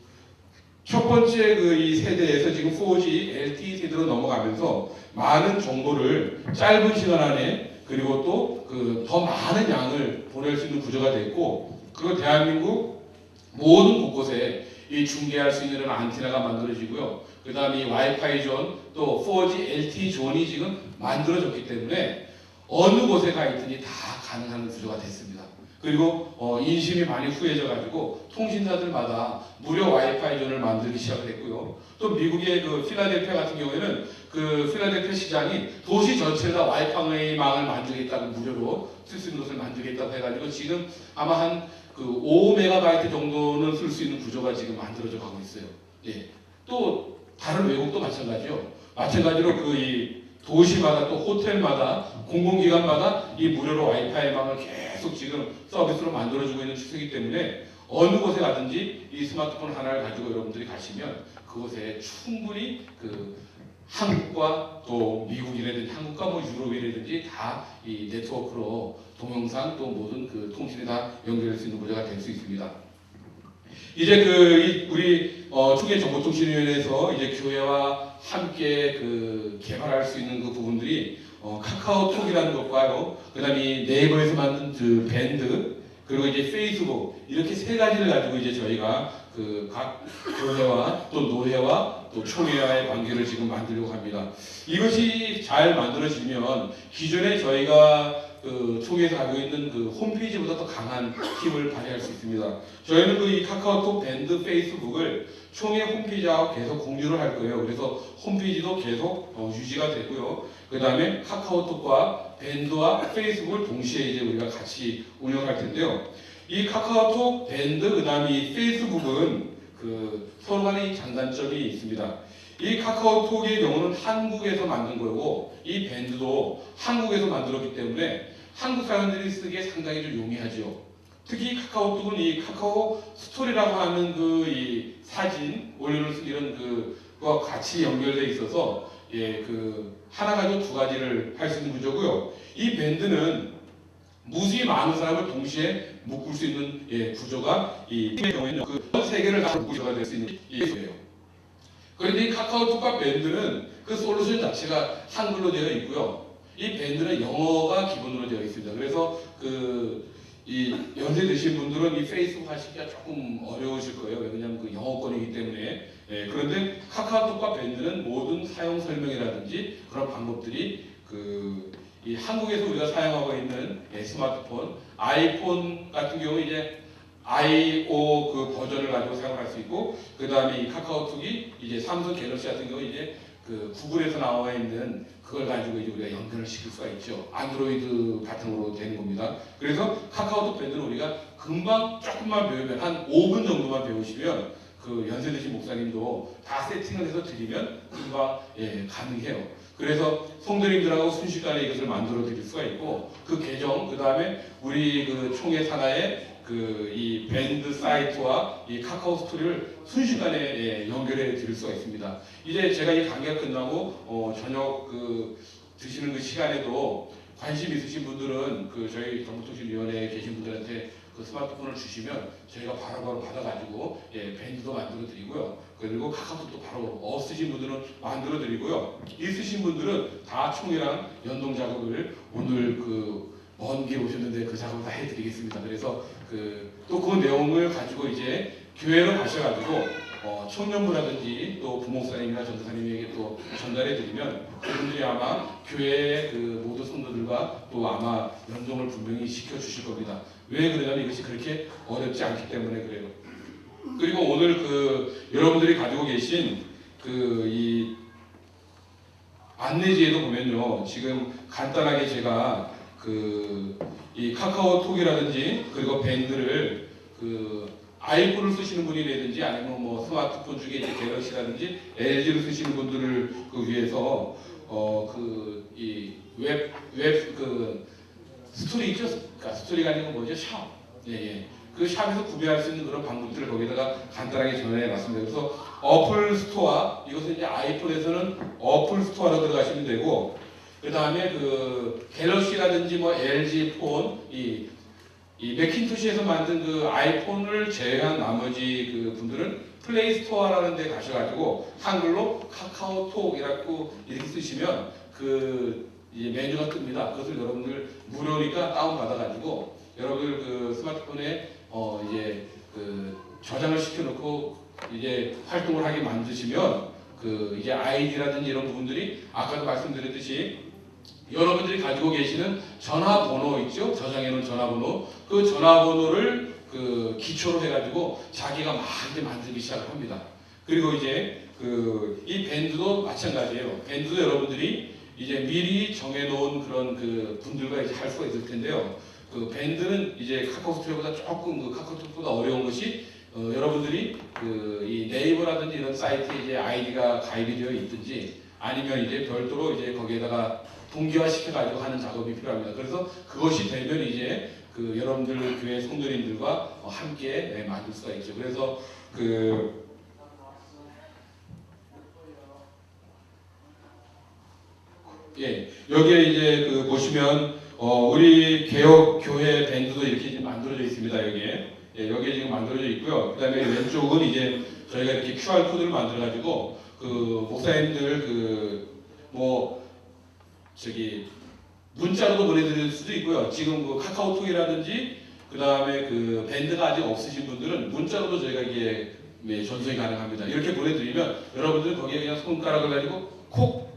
첫 번째 그 이 세대에서 지금 4G LTE 세대로 넘어가면서 많은 정보를 짧은 시간 안에 그리고 또 그 더 많은 양을 보낼 수 있는 구조가 됐고 그리고 대한민국 모든 곳곳에 이 중계할 수 있는 안테나가 만들어지고요. 그 다음에 이 와이파이 존 또 4G LTE 존이 지금 만들어졌기 때문에 어느 곳에 가 있든지 다 가능한 구조가 됐습니다. 그리고 인심이 많이 후해져 가지고 통신사들마다 무료 와이파이 존을 만들기 시작했고요. 또 미국의 그 필라델피아 같은 경우에는 그 필라델피아 시장이 도시 전체에다 와이파이 망을 만들겠다고 무료로 쓸 수 있는 것을 만들겠다고 해가지고 지금 아마 한 그 5메가바이트 정도는 쓸 수 있는 구조가 지금 만들어져 가고 있어요. 또 다른 외국도 마찬가지요. 마찬가지로 그 이 도시마다 또 호텔마다 공공기관마다 이 무료로 와이파이 망을 계속 지금 서비스로 만들어주고 있는 추세이기 때문에 어느 곳에 가든지 이 스마트폰 하나를 가지고 여러분들이 가시면 그곳에 충분히 그 한국과 또 미국이라든지 한국과 뭐 유럽이라든지 다 이 네트워크로 동영상 또 모든 그 통신이 다 연결될 수 있는 구조가 될 수 있습니다. 이제 그 우리 총회정보통신위원회에서 이제 교회와 함께 그 개발할 수 있는 그 부분들이 카카오톡이라는 것과요, 그다음에 네이버에서 만든 그 밴드 그리고 이제 페이스북 이렇게 세 가지를 가지고 이제 저희가 그 각 교회와 또 노회와 또 총회와의 관계를 지금 만들려고 합니다. 이것이 잘 만들어지면 기존에 저희가 그 총회에서 가지고 있는 그 홈페이지보다 더 강한 힘을 발휘할 수 있습니다. 저희는 그 이 카카오톡 밴드 페이스북을 총회 홈페이지하고 계속 공유를 할 거예요. 그래서 홈페이지도 계속 유지가 되고요. 그 다음에 카카오톡과 밴드와 페이스북을 동시에 이제 우리가 같이 운영할 텐데요. 이 카카오톡 밴드 그 다음에 이 페이스북은 그 서로 간의 장단점이 있습니다. 이 카카오톡의 경우는 한국에서 만든 거고 이 밴드도 한국에서 만들었기 때문에 한국 사람들이 쓰기에 상당히 좀 용이하죠. 특히 카카오톡은 이 카카오 스토리라고 하는 그 이 사진 올려놓을 수 이런 그와 같이 연결돼 있어서 그 하나 가지고 두 가지를 할 수 있는 구조고요. 이 밴드는 무수히 많은 사람을 동시에 묶을 수 있는 구조가 이 경우에는 그 세 개를 다 구조가 될 수 있는 이거예요. 그런데 이 카카오톡과 밴드는 그 솔루션 자체가 한글로 되어 있고요. 이 밴드는 영어가 기본으로 되어 있습니다. 그래서 이 연세 드신 분들은 이 페이스북 하시기가 조금 어려우실 거예요. 왜냐하면 그 영어권이기 때문에. 그런데 카카오톡과 밴드는 모든 사용 설명이라든지 그런 방법들이 이 한국에서 우리가 사용하고 있는 스마트폰, 아이폰 같은 경우 이제 IO 그 버전을 가지고 사용할 수 있고, 그 다음에 이 카카오톡이 이제 삼성 갤럭시 같은 경우 이제 그 구글에서 나와 있는 그걸 가지고 이제 우리가 연결을 시킬 수가 있죠. 안드로이드 바탕으로 되는 겁니다. 그래서 카카오톡 밴드는 우리가 금방 조금만 배우면 한 5분 정도만 배우시면 그 연세 드신 목사님도 다 세팅을 해서 드리면 금방 가능해요. 그래서 성도님들하고 순식간에 이것을 만들어 드릴 수가 있고, 그 계정 그 다음에 우리 그 총회 산하의 이 밴드 사이트와 이 카카오 스토리를 순식간에 연결해 드릴 수가 있습니다. 이제 제가 이 강의가 끝나고 저녁 드시는 그 시간에도 관심 있으신 분들은 저희 정보통신위원회에 계신 분들한테 그 스마트폰을 주시면 저희가 바로바로 받아가지고 밴드도 만들어 드리고요. 그리고 카카오톡도 바로 없으신 분들은 만들어 드리고요. 있으신 분들은 다 총회랑 연동 작업을 오늘 먼 길 오셨는데 그 작업을 다 해드리겠습니다. 그래서 또 그 내용을 가지고 이제 교회로 가셔가지고 청년부라든지 또 부목사님이나 전도사님에게 또 전달해 드리면 그분들이 아마 교회의 그 모든 성도들과 또 아마 연동을 분명히 시켜 주실 겁니다. 왜 그러냐면 이것이 그렇게 어렵지 않기 때문에 그래요. 그리고 오늘 그 여러분들이 가지고 계신 그 이 안내지에도 보면요, 지금 간단하게 제가 그 이 카카오톡이라든지 그리고 밴드를 그 아이폰을 쓰시는 분이라든지 아니면 뭐 스마트폰 중에 이제 갤럭시라든지 LG를 쓰시는 분들을 그 위해서 그 이 웹 그 스토리 있죠? 그러니까 스토리가 아니고 뭐죠? 샵. 예. 그 샵에서 구매할 수 있는 그런 방법들을 거기다가 간단하게 전해놨습니다. 그래서 어플 스토어, 이것은 이제 아이폰에서는 어플 스토어로 들어가시면 되고, 그 다음에 그 갤럭시라든지 뭐 LG 폰, 이 맥킨토시에서 만든 그 아이폰을 제외한 나머지 그 분들은 플레이 스토어라는 데 가셔가지고 한글로 카카오톡이라고 이렇게 쓰시면 그 이제 메뉴가 뜹니다. 그것을 여러분들 무료니까 다운 받아가지고 여러분들 그 스마트폰에 이제 그 저장을 시켜놓고 이제 활동을 하게 만드시면 그 이제 아이디라든지 이런 부분들이 아까도 말씀드렸듯이 여러분들이 가지고 계시는 전화번호 있죠? 저장해놓은 전화번호, 그 전화번호를 그 기초로 해가지고 자기가 막 이제 만들기 시작합니다. 그리고 이제 그 이 밴드도 마찬가지예요. 밴드도 여러분들이 이제 미리 정해놓은 그런 그 분들과 이제 할 수가 있을 텐데요. 그 밴드는 이제 카카오톡보다 조금 그 카카오톡보다 어려운 것이 여러분들이 그 이 네이버라든지 이런 사이트에 이제 아이디가 가입이 되어 있든지 아니면 이제 별도로 이제 거기에다가 동기화 시켜가지고 하는 작업이 필요합니다. 그래서 그것이 되면 이제 그 여러분들 교회 성도님들과 함께 만들 수가 있죠. 그래서 그 여기에 이제 그 보시면 우리 개혁 교회 밴드도 이렇게 지금 만들어져 있습니다. 여기에 지금 만들어져 있고요. 그다음에 왼쪽은 이제 저희가 이렇게 QR 코드를 만들어 가지고 그 목사님들 그 뭐 저기 문자로도 보내드릴 수도 있고요. 지금 그 카카오톡이라든지 그 다음에 그 밴드가 아직 없으신 분들은 문자로도 저희가 이게 전송이 가능합니다. 이렇게 보내드리면 여러분들 거기에 그냥 손가락을 가지고 콕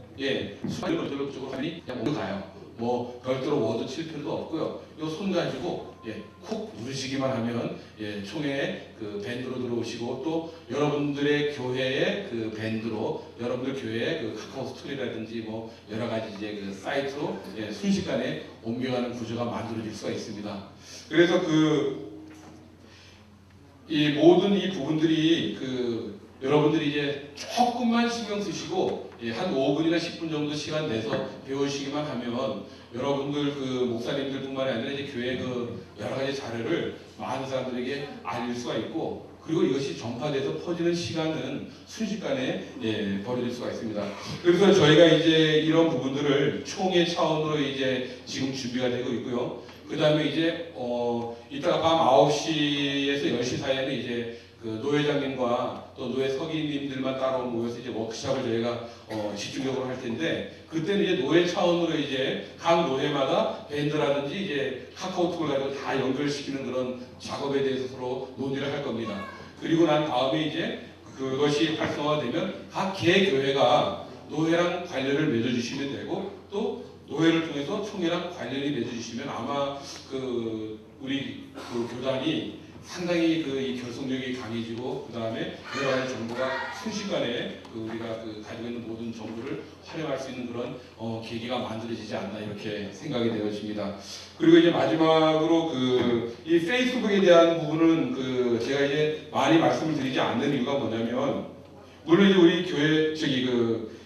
수많은 것들을 그쪽으로 하니 그냥 올라가요. 뭐 별도로 워드 칠 필요도 없고요. 요 손 가지고 콕 누르시기만 하면 총회 그 밴드로 들어오시고 또 여러분들의 교회의 그 밴드로 여러분들 교회의 그 카카오 스토리라든지 뭐 여러 가지 이제 그 사이트로 순식간에 옮겨가는 구조가 만들어질 수가 있습니다. 그래서 이 모든 이 부분들이 그 여러분들이 이제 조금만 신경 쓰시고 한 5분이나 10분 정도 시간 내서 배우시기만 하면 여러분들 그 목사님들뿐만 아니라 이제 교회 그 여러 가지 자료를 많은 사람들에게 알릴 수가 있고 그리고 이것이 전파돼서 퍼지는 시간은 순식간에 벌어질 수가 있습니다. 그래서 저희가 이제 이런 부분들을 총회 차원으로 이제 지금 준비가 되고 있고요. 그 다음에 이제 이따가 밤 9시에서 10시 사이에는 이제 그 노회장님과 또 노회 서기님들만 따로 모여서 이제 워크숍을 저희가 집중적으로 할 텐데 그때는 이제 노회 차원으로 이제 각 노회마다 밴드라든지 이제 카카오톡을 가지고 다 연결시키는 그런 작업에 대해서 서로 논의를 할 겁니다. 그리고 난 다음에 이제 그것이 활성화되면 각 개교회가 노회랑 관련을 맺어주시면 되고 또 노회를 통해서 총회랑 관련이 맺어주시면 아마 그 우리 그 교단이 상당히 이 결속력이 강해지고 그 다음에 여러 가지 정보가 순식간에 우리가 가지고 있는 모든 정보를 활용할 수 있는 그런 계기가 만들어지지 않나 이렇게 생각이 되어집니다. 그리고 이제 마지막으로 이 페이스북에 대한 부분은 제가 이제 많이 말씀을 드리지 않는 이유가 뭐냐면 물론 이제 우리 교회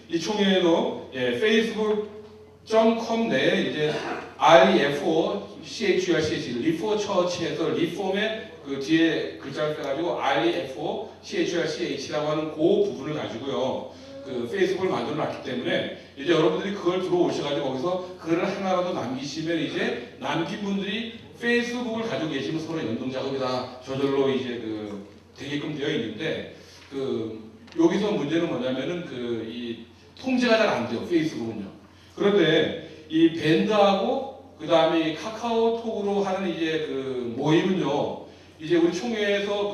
이 총회에도 facebook.com 내에 이제 REFO CHRCH 리포 처치에서 리폼의 그 뒤에 글자를 빼가지고 REFO CHRCH라고 하는 그 부분을 가지고요. 그 페이스북을 만들어 놨기 때문에 이제 여러분들이 그걸 들어오셔가지고 거기서 글을 하나라도 남기시면 이제 남긴 분들이 페이스북을 가지고 계시면 서로 연동 작업이 다 저절로 이제 되게끔 되어 있는데 여기서 문제는 뭐냐면은 이 통제가 잘 안 돼요. 페이스북은요. 그런데 이 밴드하고 그 다음에 카카오톡으로 하는 이제 모임은요. 이제 우리 총회에서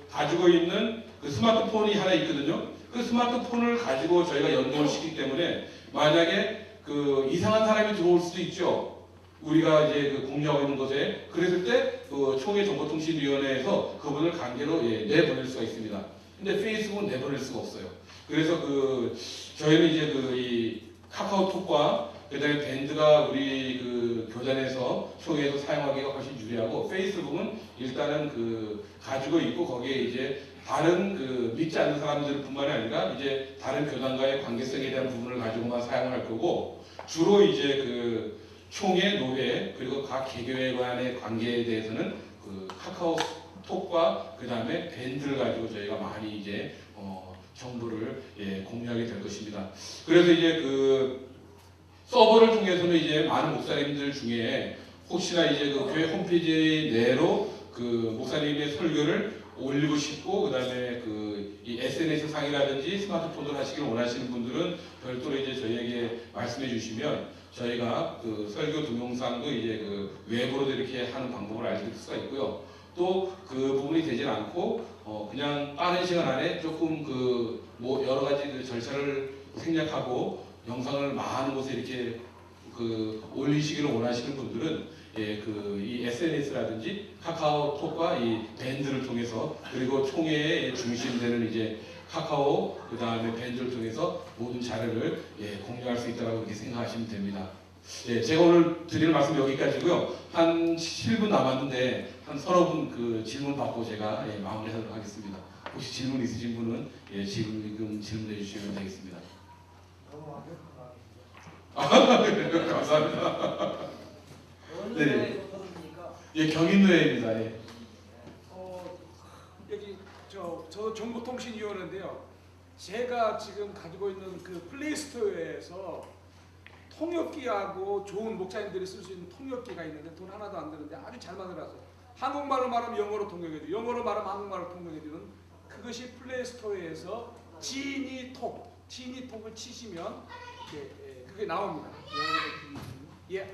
가지고 있는 그 스마트폰이 하나 있거든요. 그 스마트폰을 가지고 저희가 연동을 시키기 때문에 만약에 그 이상한 사람이 들어올 수도 있죠. 우리가 이제 그 공유하고 있는 곳에 그랬을 때 그 총회정보통신위원회에서 그분을 강제로 내보낼 수가 있습니다. 근데 페이스북은 내보낼 수가 없어요. 그래서 그 저희는 이제 그 이 카카오톡과 그다음에 밴드가 우리 그 교단에서 총회에서 사용하기가 훨씬 유리하고 페이스북은 일단은 그 가지고 있고 거기에 이제 다른 그 믿지 않는 사람들뿐만이 아니라 이제 다른 교단과의 관계성에 대한 부분을 가지고만 사용을 할 거고 주로 이제 그 총회, 노회 그리고 각 개교회 간의 관계에 대해서는 그 카카오톡과 그 다음에 밴드를 가지고 저희가 많이 이제 정보를 공유하게 될 것입니다. 그래서 이제 그 서버를 통해서는 이제 많은 목사님들 중에 혹시나 이제 그 교회 홈페이지 내로 그 목사님의 설교를 올리고 싶고 그다음에 이 SNS 상이라든지 스마트폰으로 하시길 원하시는 분들은 별도로 이제 저희에게 말씀해 주시면 저희가 그 설교 동영상도 이제 그 외부로 이렇게 하는 방법을 알려드릴 수가 있고요. 또 그 부분이 되질 않고 그냥 빠른 시간 안에 조금 그 뭐 여러 가지 그 절차를 생략하고 영상을 많은 곳에 이렇게 그 올리시기를 원하시는 분들은 이 SNS라든지 카카오톡과 이 밴드를 통해서 그리고 총회의 중심되는 이제 카카오 그 다음에 밴드를 통해서 모든 자료를 공유할 수 있다고 그렇게 생각하시면 됩니다. 제가 오늘 드리는 말씀 여기까지고요. 한 7분 남았는데 한 서너 분 그 질문 받고 제가 마무리하도록 하겠습니다. 혹시 질문 있으신 분은 지금 질문해 주시면 되겠습니다. 감사합니다. 네. 경인노예입니다. 여기 저 정보통신위원회인데요. 제가 지금 가지고 있는 그 플레이스토어에서 통역기하고 좋은 목사님들이 쓸 수 있는 통역기가 있는데 돈 하나도 안 드는데 아주 잘 만들어서 한국말로 말하면 영어로 통역해줘, 영어로 말하면 한국말로 통역해주는 그것이 플레이스토어에서 지니톡을 치시면 그게 나옵니다.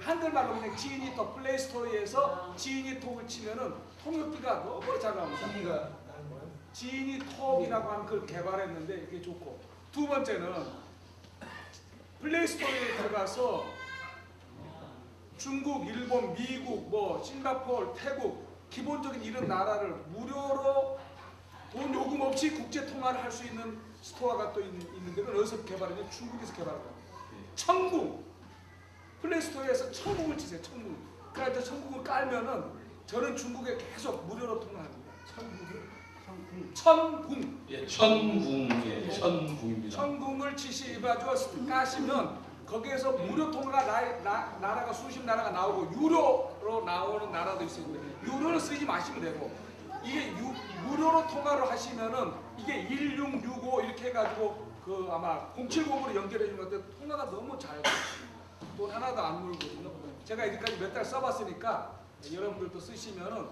한글말로 그냥 지니톡 플레이스토어에서 지니톡을 치면은 통역기가 너무 잘 나옵니다. 지니톡이라고 하는 걸 개발했는데 이게 좋고 두 번째는 플레이스토어에 들어가서 중국, 일본, 미국, 싱가포르, 태국 기본적인 이런 나라를 무료로 돈 요금 없이 국제 통화를 할 수 있는 스토어가 또 있는데 그건 어디서 개발했냐? 중국에서 개발한 거예요. 천궁 플레이스토어에서 천궁을 치세요. 천궁. 그러니까 천궁을 깔면은 저는 중국에 계속 무료로 통화합니다. 천궁. 천궁입니다. 천궁을 치시가지고 까시면 거기에서 무료 통화가 나라가 수십 나라가 나오고 유료로 나오는 나라도 있습니다. 유료를 쓰지 마시면 되고 이게 무료로 통화를 하시면은 이게 1665 이렇게 해가지고 그 아마 070으로 연결해 주는 것 같은데 통화가 너무 잘 돼요. 돈 하나도 안 물거든요. 제가 이제까지 몇 달 써봤으니까 여러분들도 쓰시면은